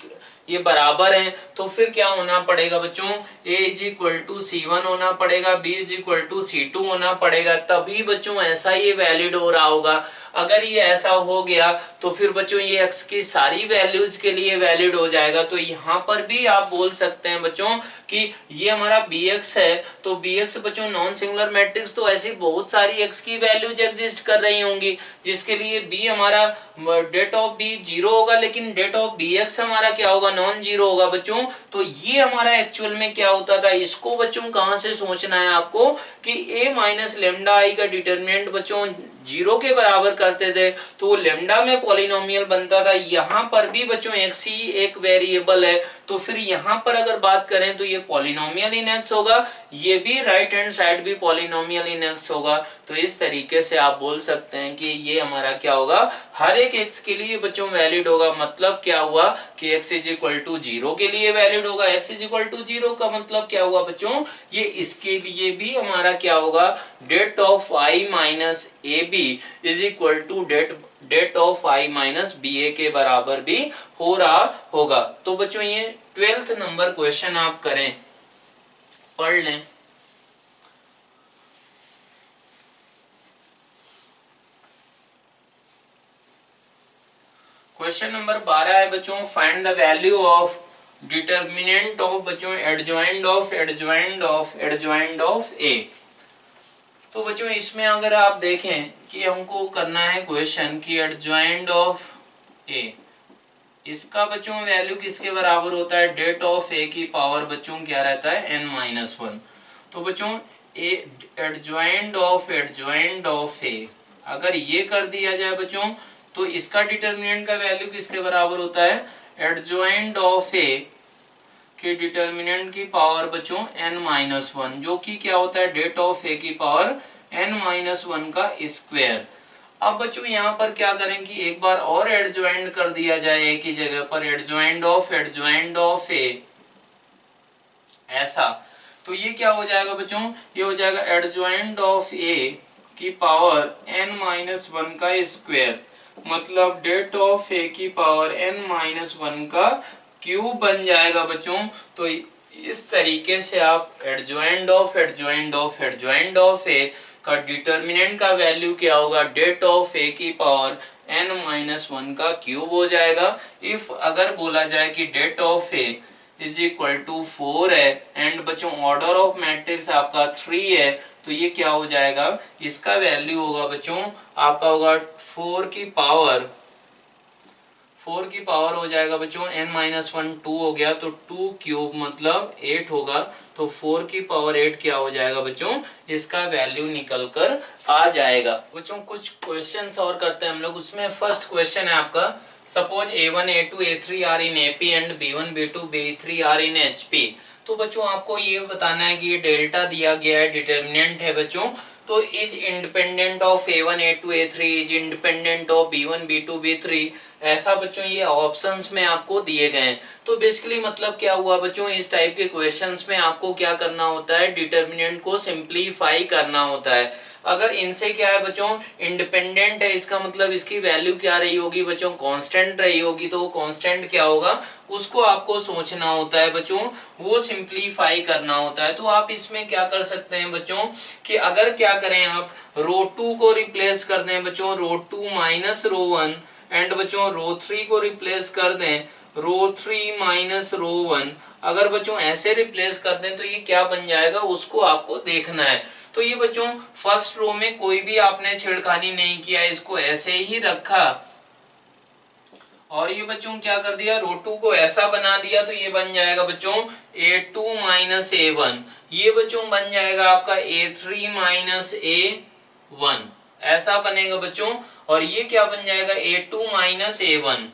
ये बराबर हैं, तो फिर क्या होना पड़ेगा बच्चों, a is equal to c1 होना पड़ेगा, b is equal to c2 होना पड़ेगा, तभी बच्चों ऐसा ये वैलिड हो रहा होगा। अगर ये ऐसा हो गया तो फिर बच्चों ये x की सारी वैल्यूज के लिए वैलिड हो जाएगा। तो यहाँ पर भी आप बोल सकते हैं बच्चों कि ये हमारा bx है, तो bx बच्चों नॉन सिंगुलर मैट्रिक्स, तो ऐसी बहुत सारी x की वैल्यूज एग्जिस्ट कर रही होंगी जिसके लिए b हमारा डेट ऑफ b 0 होगा, लेकिन डेट ऑफ bx हमारा क्या होगा, नॉन जीरो होगा बच्चों। तो ये हमारा एक्चुअल में क्या होता था, इसको बच्चों कहां से सोचना है आपको कि a माइनस लेमडा आई का डिटरमिनेंट बच्चों 0 के बराबर करते थे तो वो लेमडा में पॉलिनोमियल बनता था। यहाँ पर भी बच्चों x ही एक वेरिएबल है, तो फिर यहाँ पर अगर बात करें तो ये पॉलिनोमियल इन x होगा, ये भी राइट हैंड साइड भी पॉलिनोमियल इन x होगा। तो इस तरीके से आप बोल सकते हैं कि ये हमारा क्या होगा, हर एक x के लिए बच्चों वैलिड होगा। मतलब क्या हुआ कि x इज इक्वल टू 0 के लिए वैलिड होगा। x इज इक्वल टू 0 का मतलब क्या हुआ बच्चों, ये इसके लिए भी हमारा क्या होगा, det of i minus A B is equal to det of i minus B A के बराबर भी हो रहा होगा। तो बच्चों ये 12th नंबर क्वेश्चन आप करें, पढ़ लें। क्वेश्चन नंबर 12 है बच्चों, find the value of determinant of बच्चों एडजॉइंट ऑफ ए। तो बच्चों इसमें अगर आप देखें कि हमको करना है क्वेश्चन की एडजॉइंट ऑफ ए, इसका बच्चों वैल्यू किसके बराबर होता है, डेट ऑफ ए की पावर बच्चों क्या रहता है n-1। तो बच्चों एडजॉइंट ऑफ ए अगर ये कर दिया जाए बच्चों तो इसका डिटर्मिनेंट का वैल्यू किसके बराबर होता है, एडजॉइंट ऑफ ए के डिटर्मिनेंट की पावर बच्चों n-1, जो कि क्या होता है, डेट ऑफ ए की पावर n-1 का स्क्वायर। अब बच्चों यहाँ पर क्या करें कि एक बार और एडजॉइंट कर दिया जाए एक ही जगह पर, एडजॉइंट ऑफ ए ऐसा, तो ये क्या हो जाएगा बच्चों, ये हो जाएगा एडजॉइंट ऑफ ए की पावर n-1 का स्क्वायर, मतलब डेट ऑफ ए की पावर n-1 का क्यूब बन जाएगा बच्चों। तो इस तरीके से आप एडजॉइंट ऑफ ए का डिटर्मिनेंट का वैल्यू क्या होगा, डेट ऑफ ए की पावर n-1 का क्यूब हो जाएगा। इफ अगर बोला जाए कि det of A is equal to 4 है एंड बच्चों ऑर्डर ऑफ मैट्रिक्स आपका 3 है, तो ये क्या हो जाएगा, इसका वैल्यू होगा बच्चों आपका होगा 4 की पावर हो जाएगा बच्चों n-1 2 हो गया, तो 2 क्यूब मतलब 8 होगा, तो 4 की पावर 8 क्या हो जाएगा बच्चों, इसका वैल्यू निकल कर आ जाएगा। बच्चों कुछ क्वेश्चंस और करते हैं हम लोग। उसमें फर्स्ट क्वेश्चन है आपका, suppose A1 A2 A3 are in AP and B1 B2 B3 are in HP। तो बच्चों आपको ये बताना है कि ये डेल्टा दिया गया है, डिटर्मिनेंट है बच्चों, तो is independent of A1 A2 A3 is independent of B1 B2 B3, ऐसा बच्चों ये ऑप्शंस में आपको दिए गए हैं। तो बेसिकली मतलब क्या हुआ बच्चों, इस टाइप के क्वेश्चंस में आपको क्या करना होता है, डिटर्मिनेंट को सिंप्लीफाई करना होता है। अगर इनसे क्या है बच्चों, इंडिपेंडेंट है, इसका मतलब इसकी वैल्यू क्या रही होगी बच्चों, कांस्टेंट रही होगी, तो वो कांस्टेंट क्या होगा उसको आपको सोचना होता है बच्चों, वो सिंप्लीफाई करना होता है। तो आप इसमें क्या कर सकते हैं बच्चों कि अगर क्या करें आप रो 2 को रिप्लेस कर दें बच्चों रो 2 माइनस रो 1 एंड बच्चों रो 3 को रिप्लेस कर दें रो 3 माइनस रो 1, अगर बच्चों ऐसे रिप्लेस कर दें तो ये क्या बन जाएगा उसको आपको देखना है। तो ये बच्चों फर्स्ट रो में कोई भी आपने छेड़खानी नहीं किया, इसको ऐसे ही रखा और ये बच्चों क्या कर दिया, रो 2 को ऐसा बना दिया, तो ये बन जाएगा बच्चों A2 माइनस A1, ये बच्चों बन जाएगा आपका A3 माइनस A1, ऐसा बनेगा बच्चों। और ये क्या बन जाएगा A2 माइनस A1,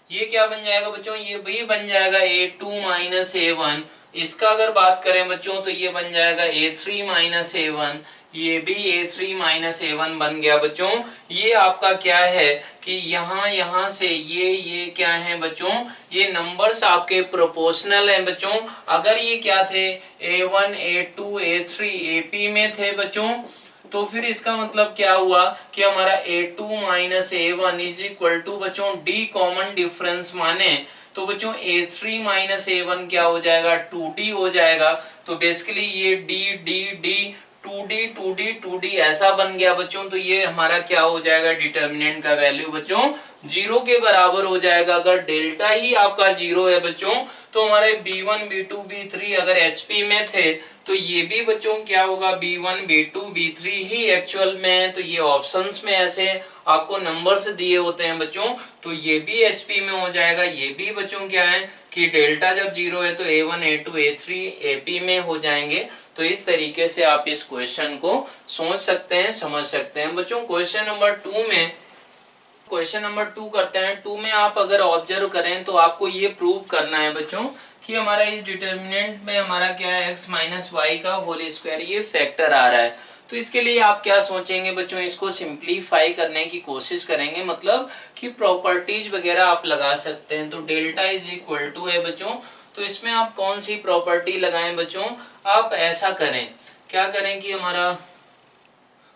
ये क्या बन जाएगा बच्चों, ये भी बन जाएगा A2 माइनस A1, इसका अगर बात करें बच्चों तो ये बन जाएगा A3 माइनस A1, ये भी A3 माइनस A1 बन गया बच्चों। ये आपका क्या है कि यहाँ से ये क्या है बच्चों, ये नंबर्स आपके प्रोपोर्शनल हैं बच्चों। अगर ये क्या थे A1 A2 A3 AP में थे बच्चों, तो फिर इसका मतलब क्या हुआ कि हमारा A2 minus A1 is equal to बच्चों D कॉमन डिफरेंस माने तो बच्चों A3 माइनस A1 क्या हो जाएगा 2D हो जाएगा। तो बेसिकली ये D D D 2D 2D 2D ऐसा बन गया बच्चों। तो ये हमारा क्या हो जाएगा, डिटर्मिनेंट का वैल्यू बच्चों 0 के बराबर हो जाएगा। अगर डेल्टा ही आपका 0 है बच्चों तो हमारे B1 B2 B3 अगर HP में थे तो ये भी बच्चों क्या होगा B1 B2 B3 ही एक्चुअल में है। तो ये ऑप्शंस में ऐसे आपको नंबर्स दिए होते हैं बच्चों, तो ये भी HP में हो जाएगा। ये भी बच्चों क्या है कि डेल्टा जब 0 है तो A1 A2 A3 AP में हो जाएंगे। तो इस तरीके से आप इस क्वेश्चन को सोच सकते हैं, समझ सकते हैं बच्चों। क्वेश्चन नंबर 2 करते हैं। 2 में आप अगर ऑब्जर्व करें तो आपको ये प्रूव करना है बच्चों कि हमारा इस डिटर्मिनेंट में हमारा क्या है x माइनस वाई का होल स्क्वायर ये फैक्टर आ रहा है। तो इसके लिए आप क्या सोचेंगे बच्चों, इसको सिंप्लीफाई करने की कोशिश करेंगे, मतलब कि प्रॉपर्टीज वगैरह आप लगा सकते हैं। तो डेल्टा इज इक्वल टू है बच्चों, तो इसमें आप कौन सी प्रॉपर्टी लगाएं बच्चों, आप ऐसा करें, क्या करें कि हमारा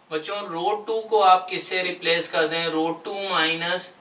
बच्चों रो 2 को आप किससे रिप्लेस कर दें, रो 2 माइनस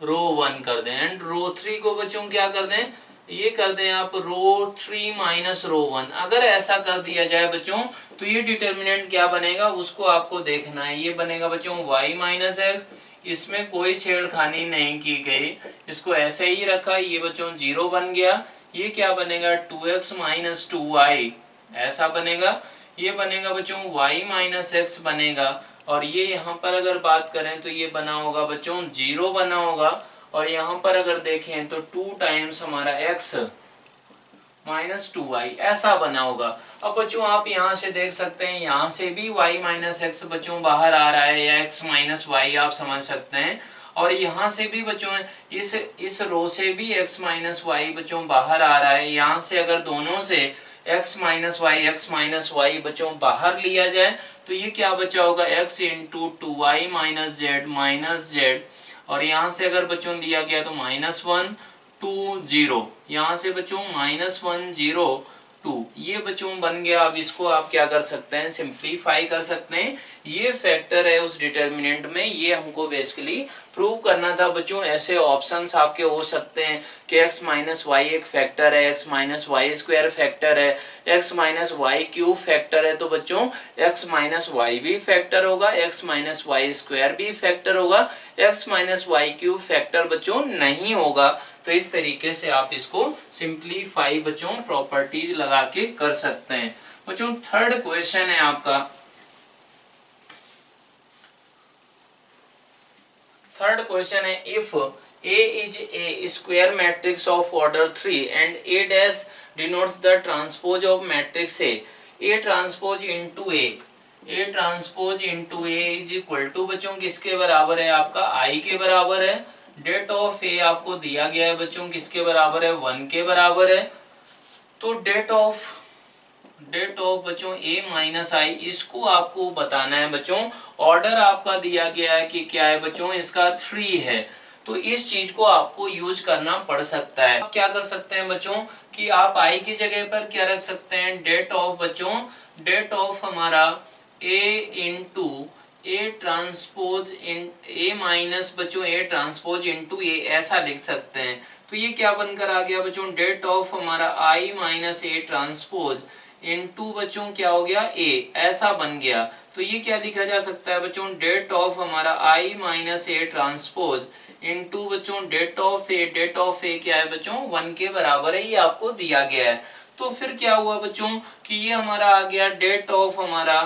रो 1 कर दें, एंड रो 3 को बच्चों क्या कर दें, ये कर दें आप रो 3 माइनस रो 1। अगर ऐसा कर दिया जाए बच्चों तो ये डिटर्मिनेंट क्या बनेगा उसको आपको देखना है। ये बनेगा बच्चों y माइनस एक्स, इसमें कोई छेड़खानी नहीं की गई, इसको ऐसे ही रखा, ये बच्चों 0 बन गया। ये क्या बनेगा 2x माइनस 2y ऐसा बनेगा। ये बनेगा बच्चों y माइनस एक्स बनेगा, और ये यहाँ पर अगर बात करें तो ये बना होगा बच्चों 0 बना होगा। और यहाँ पर अगर देखें तो 2 टाइम्स हमारा x माइनस 2y ऐसा बना होगा। अब बच्चों आप यहाँ से देख सकते हैं, यहाँ से भी y माइनस एक्स बच्चों बाहर आ रहा है, या x माइनस वाई आप समझ सकते हैं। और यहाँ से भी बच्चों इस रो से भी x माइनस वाई बच्चों बाहर आ रहा है। यहाँ से अगर दोनों से x माइनस वाई बच्चों बाहर लिया जाए तो ये क्या बचा होगा x into 2y minus Z, और यहाँ से अगर बच्चों दिया गया तो -1 2 0, यहाँ से बच्चों -1 0 2, ये बच्चों बन गया। अब इसको आप क्या कर सकते हैं, सिंप्लीफाई कर सकते हैं। ये फैक्टर है उस डिटर्मिनेंट में, ये हमको बेसिकली प्रूव करना था बच्चों। ऐसे ऑप्शंस आपके हो सकते हैं कि x माइनस वाई एक फैक्टर है, x minus Y square factor है, x minus Y cube factor है। तो बच्चों x माइनस वाई भी फैक्टर होगा, x माइनस वाई स्क्वायर भी फैक्टर होगा, x minus Y cube factor बच्चों नहीं होगा। तो इस तरीके से आप इसको सिंप्लीफाई बच्चों प्रॉपर्टीज लगा के कर सकते हैं। बच्चों थर्ड क्वेश्चन है आपका, थर्ड क्वेश्चन है if A is a square matrix of order 3 and A dash denotes the transpose of matrix A transpose into A transpose into A is equal to बच्चों किसके बराबर है, आपका I के बराबर है। डेट ऑफ A आपको दिया गया है बच्चों किसके बराबर है, 1 के बराबर है। तो डेट ऑफ बच्चों A माइनस आई, इसको आपको बताना है बच्चों। ऑर्डर आपका दिया गया है कि क्या है बच्चों, इसका 3 है। तो इस चीज को आपको यूज करना पड़ सकता है। आप क्या कर सकते हैं बच्चों कि आप I की जगह पर क्या रख सकते हैं, डेट ऑफ बच्चों, डेट ऑफ हमारा A into A transpose in A minus बच्चों A ट्रांसपोज इंटू A ऐसा लिख सकते हैं। तो ये क्या बनकर आ गया बच्चों, डेट ऑफ हमारा I minus A transpose into बच्चों क्या हो गया A ऐसा बन गया। तो ये क्या लिखा जा सकता है बच्चों, डेट ऑफ हमारा I minus A transpose into बच्चों डेट ऑफ A क्या है बच्चों 1 के बराबर है, ये आपको दिया गया है। तो फिर क्या हुआ बच्चों कि ये हमारा आ गया डेट ऑफ हमारा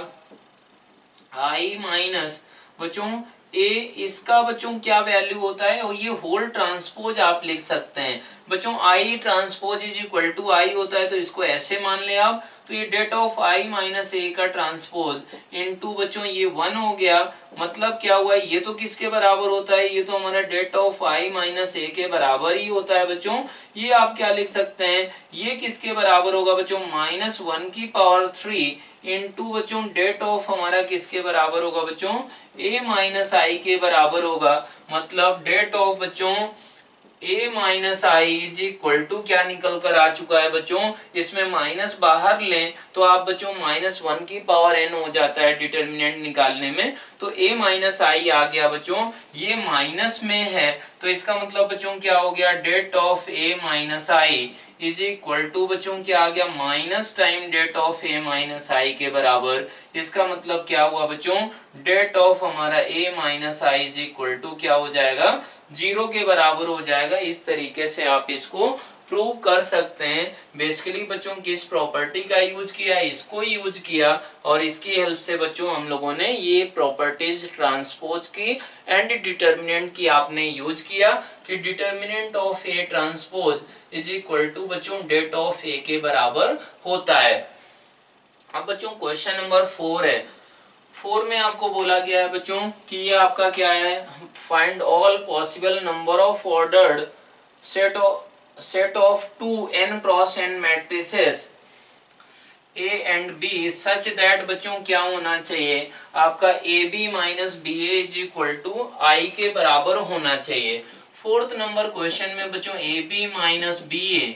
I माइनस बच्चों ए इसका बच्चों क्या वैल्यू होता है, और ये होल ट्रांसपोज आप लिख सकते हैं बच्चों, आई ट्रांसपोज इज इक्वल टू आई होता है, तो इसको ऐसे मान ले आप, तो ये डेट ऑफ आई माइनस ए का ट्रांसपोज इनटू बच्चों ये 1 हो गया। मतलब क्या हुआ, ये तो किसके बराबर होता है, ये तो हमारा डेट ऑफ आई माइनस ए के बराबर ही होता है बच्चों। ये आप क्या लिख सकते हैं, ये किसके बराबर होगा बच्चों, -1⁻³ इनटू बच्चों डेट ऑफ हमारा किसके बराबर होगा बच्चों, a माइनस आई के बराबर होगा। मतलब डेट ऑफ बच्चों a minus I is equal to क्या निकल कर आ चुका है बच्चों, इसमें माइनस बाहर लें तो आप बच्चों -1⁻n हो जाता है डिटर्मिनेंट निकालने में, तो a माइनस आई आ गया बच्चों, ये माइनस में है, तो इसका मतलब बच्चों क्या हो गया, det of a minus I is equal to बच्चों क्या आ गया, minus time det of a minus I के बराबर। इसका मतलब क्या हुआ बच्चों, डेट ऑफ हमारा a minus I is equal to क्या हो जाएगा, 0 के बराबर हो जाएगा। इस तरीके से आप इसको प्रूव कर सकते हैं। बेसिकली बच्चों किस प्रॉपर्टी का यूज किया, इसको यूज किया, और इसकी हेल्प से बच्चों हम लोगों ने ये प्रॉपर्टीज ट्रांसपोज की एंड डिटर्मिनेंट की आपने यूज किया कि determinant of A transpose is equal to बच्चों डेट ऑफ ए के बराबर होता है। अब बच्चों क्वेश्चन नंबर 4 है। 4 में आपको बोला गया है बच्चों कि ये आपका क्या है, find all possible number of ordered set of 2n cross n matrices A and B such that बच्चों क्या होना चाहिए, आपका AB minus B A is equal to I के बराबर होना चाहिए। 4th नंबर क्वेश्चन में बच्चों AB minus B A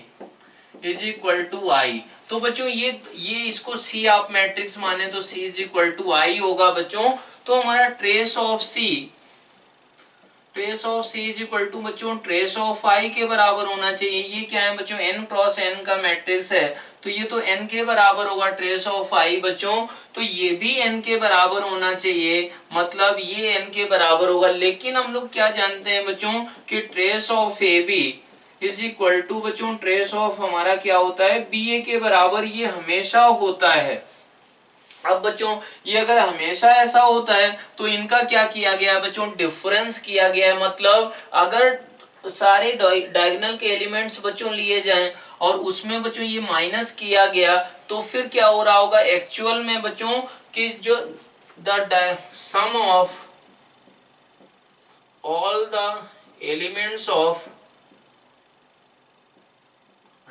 is equal to I, तो बच्चों ये इसको C आप मैट्रिक्स माने तो C is equal to I होगा बच्चों। तो हमारा trace of C is equal to बच्चों ट्रेस ऑफ आई के बराबर होना चाहिए। ये क्या है बच्चों, n क्रॉस n का मैट्रिक्स है, तो ये तो n के बराबर होगा ट्रेस ऑफ आई बच्चों, तो ये भी n के बराबर होना चाहिए, मतलब ये n के बराबर होगा। लेकिन हम लोग क्या जानते हैं बच्चों कि trace of A B is equal to बच्चों ट्रेस ऑफ हमारा क्या होता है, बी ए के बराबर, ये हमेशा होता है। अब बच्चों ये अगर हमेशा ऐसा होता है तो इनका क्या किया गया बच्चों, डिफरेंस किया गया है। मतलब अगर सारे डायगोनल के एलिमेंट्स बच्चों लिए जाएं और उसमें बच्चों ये माइनस किया गया, तो फिर क्या हो रहा होगा एक्चुअल में बच्चों कि जो the sum of all the elements of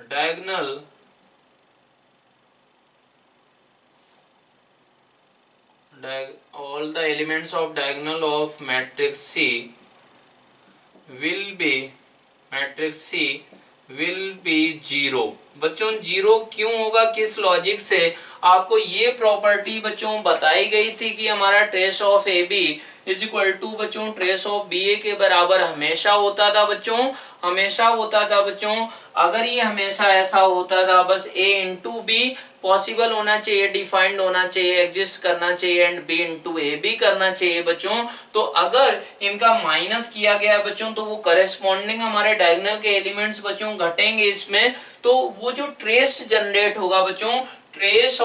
diagonal all the elements of diagonal of matrix C will be 0। बच्चों 0 क्यों होगा, किस लॉजिक से, आपको ये प्रॉपर्टी बच्चों बताई गई थी कि हमारा trace of A B is equal to बच्चों ट्रेस ऑफ बी ए के बराबर हमेशा होता था बच्चों, हमेशा होता था बच्चों। अगर ये हमेशा ऐसा होता था, बस a इंटू बी पॉसिबल होना चाहिए, डिफाइंड होना चाहिए, एग्जिस्ट करना चाहिए, एंड b इंटू ए भी करना चाहिए बच्चों। तो अगर इनका माइनस किया गया बच्चों तो वो करेस्पॉन्डिंग हमारे डायगोनल के एलिमेंट्स बच्चों घटेंगे इसमें, तो वो जो ट्रेस जनरेट होगा बच्चों, trace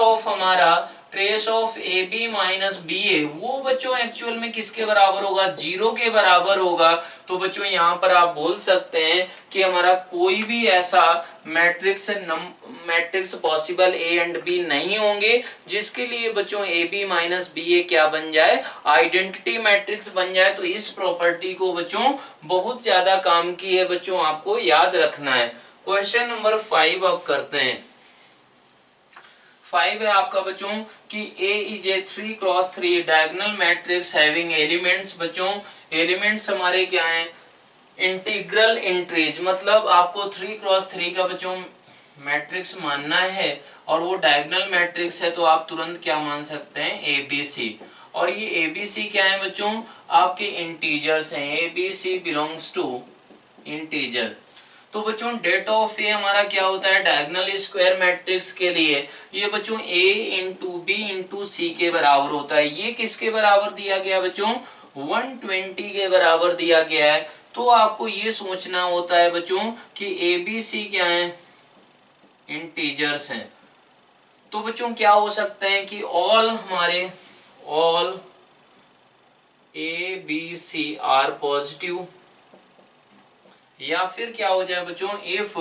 of A B minus B A, वो बच्चों एक्चुअल में किसके बराबर होगा, 0 के बराबर होगा। तो बच्चों यहाँ पर आप बोल सकते हैं कि हमारा कोई भी ऐसा matrix possible A and B नहीं होंगे जिसके लिए बच्चों A B minus B A क्या बन जाए, आइडेंटिटी मैट्रिक्स बन जाए। तो इस प्रॉपर्टी को बच्चों बहुत ज्यादा काम की है बच्चों, आपको याद रखना है। क्वेश्चन नंबर 5 अब करते हैं। 5 है आपका बच्चों कि A is a 3x3 diagonal matrix having elements. बच्चों एलिमेंट्स हमारे क्या हैं, इंटीग्रल इंट्रीज, मतलब आपको 3x3 का बच्चों मैट्रिक्स मानना है और वो डायगोनल मैट्रिक्स है, तो आप तुरंत क्या मान सकते हैं, ABC। और ये ABC क्या है बच्चों, आपके इंटीजर्स हैं, ABC बिलोंग्स टू इंटीजर। तो बच्चों डेट ऑफ ए हमारा क्या होता है, डायगोनल स्क्वायर मैट्रिक्स के लिए ये बच्चों A इंटू बी इंटू सी के बराबर होता है। ये किसके बराबर दिया गया बच्चों, 120 के बराबर दिया गया है। तो आपको ये सोचना होता है बच्चों कि ABC क्या है, इंटीजर्स हैं। तो बच्चों क्या हो सकते हैं कि all A B C are positive, या फिर क्या हो जाए बच्चों if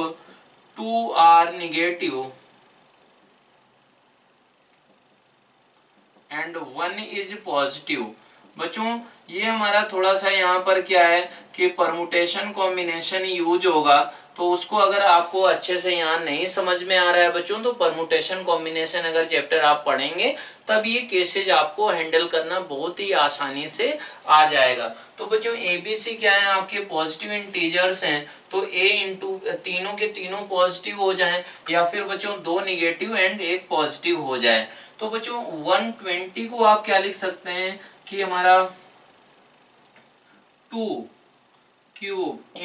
2 are negative and 1 is positive. बच्चों ये हमारा थोड़ा सा यहाँ पर क्या है कि परमुटेशन कॉम्बिनेशन यूज होगा, तो उसको अगर आपको अच्छे से यहाँ नहीं समझ में आ रहा है बच्चों, तो परमुटेशन कॉम्बिनेशन अगर चैप्टर आप पढ़ेंगे तब ये केसेज आपको हैंडल करना बहुत ही आसानी से आ जाएगा। तो बच्चों एबीसी क्या है, आपके पॉजिटिव इंटीजर्स हैं, तो ए इंटू तीनों के तीनों पॉजिटिव हो जाएं, या फिर बच्चों 2 निगेटिव एंड 1 पॉजिटिव हो जाए। तो बच्चों 120 को आप क्या लिख सकते हैं कि हमारा 2 क्यूब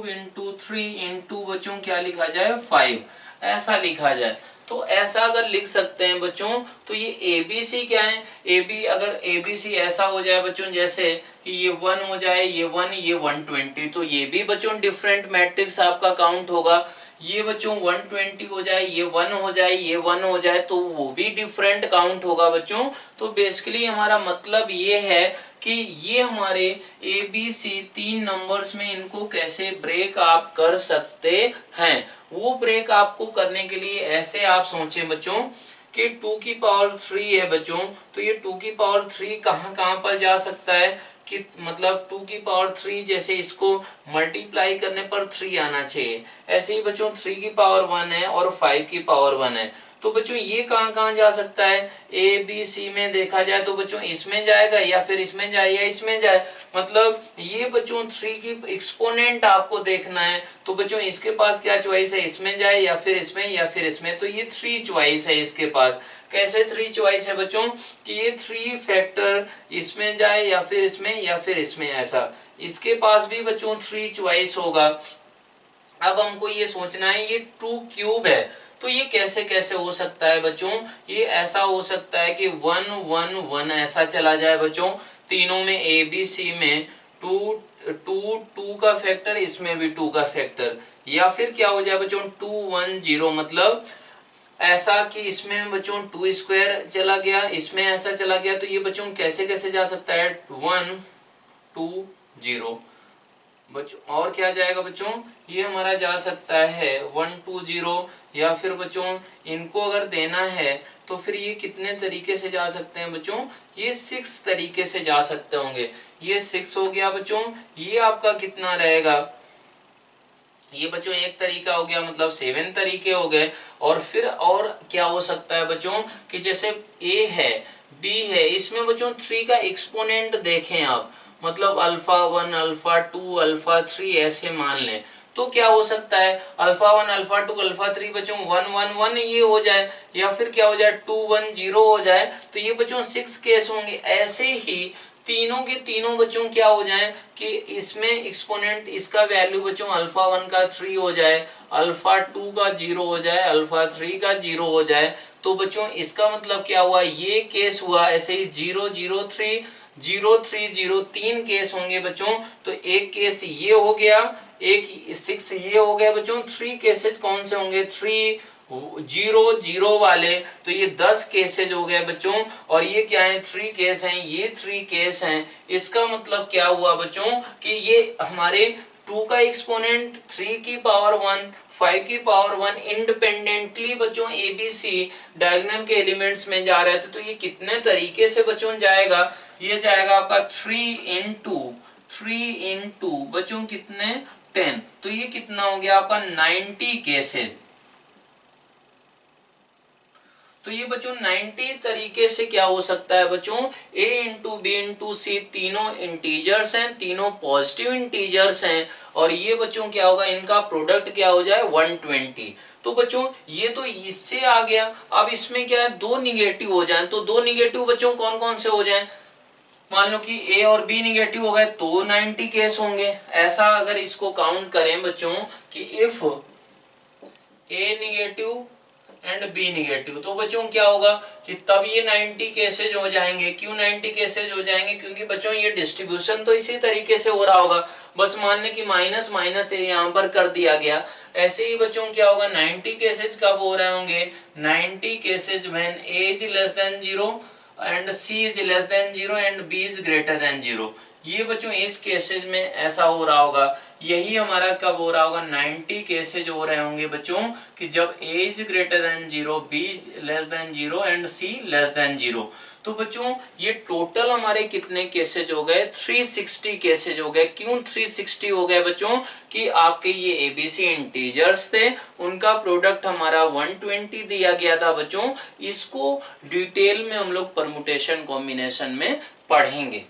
इंटू 3 इंटू बच्चों क्या लिखा जाए 5, ऐसा लिखा जाए। तो ऐसा अगर लिख सकते हैं बच्चों, तो ये एबीसी क्या है, अगर एबीसी ऐसा हो जाए बच्चों जैसे कि ये 1 हो जाए, ये 1, ये 120, तो ये भी बच्चों डिफरेंट मैट्रिक्स आपका काउंट होगा। ये बच्चों 120 हो जाए, ये 1 हो जाए, ये 1 हो जाए, तो वो भी डिफरेंट काउंट होगा बच्चों। तो बेसिकली हमारा मतलब ये है कि ये हमारे ए बी सी 3 नंबर्स में इनको कैसे ब्रेक आप कर सकते हैं। वो ब्रेक आपको करने के लिए ऐसे आप सोचें बच्चों कि 2 की पावर 3 है बच्चों, तो ये 2 की पावर 3 कहाँ कहाँ पर जा सकता है कि मतलब 2 की पावर 3 जैसे इसको मल्टीप्लाई करने पर 3 आना चाहिए, ऐसे ही बच्चों 3 की पावर 1 है और 5 की पावर 1 है। तो बच्चों ये कहाँ कहाँ जा सकता है, ए बी सी में देखा जाए तो बच्चों इसमें जाएगा, या फिर इसमें जाए, या इसमें जाए। मतलब ये बच्चों 3 की एक्सपोनेंट आपको देखना है, तो बच्चों इसके पास क्या चॉइस है, इसमें जाए, या फिर इसमें, या फिर इसमें। तो ये 3 चॉइस है इसके पास। कैसे 3 चॉइस है बच्चों कि ये 3 फैक्टर इसमें जाए, या फिर इसमें, या फिर इसमें, ऐसा इसके पास भी बच्चों 3 चॉइस होगा। अब हमको ये सोचना है ये 2 क्यूब है, तो ये कैसे कैसे हो सकता है बच्चों, ये ऐसा हो सकता है कि 1 1 1 ऐसा चला जाए बच्चों, तीनों में ए बी सी में 2 2 2 का फैक्टर, इसमें भी 2 का फैक्टर, या फिर क्या हो जाए बच्चों 2 1 0, मतलब ऐसा कि इसमें बच्चों 2 स्क्वायर चला गया, इसमें ऐसा चला गया। तो ये बच्चों कैसे कैसे जा सकता है 1 2 0 बच्चों, और क्या जाएगा बच्चों, ये हमारा जा सकता है 1 2 0, या फिर बच्चों इनको अगर देना है तो फिर ये कितने तरीके से जा सकते हैं बच्चों, ये 6 तरीके से जा सकते होंगे। ये 6 हो गया बच्चों, ये आपका कितना रहेगा, ये बच्चों एक तरीका हो गया, मतलब 7 तरीके हो गए। और फिर और क्या हो सकता है बच्चों कि जैसे ए है, बी है, इसमें बच्चों 3 का एक्सपोनेंट देखें आप, मतलब अल्फा 1 अल्फा 2 अल्फा 3 ऐसे मान लें, तो क्या हो सकता है अल्फा 1 अल्फा 2 अल्फा 3 बच्चों 1 1 1 ये हो जाए, या फिर क्या हो जाए 2 1 0 हो जाए। तो ये बच्चों 6 केस होंगे। ऐसे ही तीनों के तीनों बच्चों क्या हो जाए कि इसमें एक्सपोनेंट इसका वैल्यू बच्चों अल्फा 1 का 3 हो जाए, अल्फा 2 का 0 हो जाए, अल्फा 3 का 0 हो जाए। तो बच्चों इसका मतलब क्या हुआ, ये केस हुआ। ऐसे ही 0 0 3 0 3 0 3 केस होंगे बच्चों। तो एक केस ये हो गया, एक 6 ये हो गया बच्चों। 3 केसेस कौन से होंगे, 3 0 0 वाले, तो ये 10 केसेज हो गए बच्चों। और ये क्या है 3 केस हैं, ये 3 केस हैं। इसका मतलब क्या हुआ बच्चों कि ये हमारे 2 का एक्सपोनेंट 3 की पावर 1 5 की पावर 1 इंडिपेंडेंटली बच्चों एबीसी डायगोनल के एलिमेंट्स में जा रहे थे। तो ये कितने तरीके से बच्चों जाएगा, ये जाएगा आपका 3 इंटू बच्चों कितने 10, तो ये कितना हो गया आपका 90 केसेज। तो ये बच्चों 90 तरीके से क्या हो सकता है बच्चों, a इंटू बी इंटू सी तीनों इंटीजर्स हैं, तीनों पॉजिटिव इंटीजर्स हैं, और ये बच्चों क्या होगा, इनका प्रोडक्ट क्या हो जाए 120। तो बच्चों ये तो इससे आ गया। अब इसमें क्या है 2 निगेटिव हो जाएं, तो 2 निगेटिव बच्चों कौन कौन से हो जाएं, मान लो कि ए और बी निगेटिव हो गए तो 90 केस होंगे। ऐसा अगर इसको काउंट करें बच्चों कि if A negative and B negative, तो बच्चों क्या होगा कि तब ये 90 केसेज हो जाएंगे। क्यों 90 केसेज हो जाएंगे, क्योंकि बच्चों ये डिस्ट्रीब्यूशन तो इसी तरीके से हो रहा होगा, बस मान लें कि माइनस माइनस यहाँ पर कर दिया गया। ऐसे ही बच्चों क्या होगा 90 केसेज कब हो रहे होंगे, 90 cases when A is less than 0, and C is less than 0 and B is greater than 0। ये बच्चों इस केसेज में ऐसा हो रहा होगा। यही हमारा कब हो रहा होगा, 90 केसेज हो रहे होंगे बच्चों कि जब a is greater than 0, b is less than 0 and c less than 0। तो बच्चों ये टोटल हमारे कितने केसेज हो गए, 360 केसेज हो गए। क्यों 360 हो गए बच्चों, कि आपके ये एबीसी इंटीजर्स थे, उनका प्रोडक्ट हमारा 120 दिया गया था बच्चों। इसको डिटेल में हम लोग परमुटेशन कॉम्बिनेशन में पढ़ेंगे।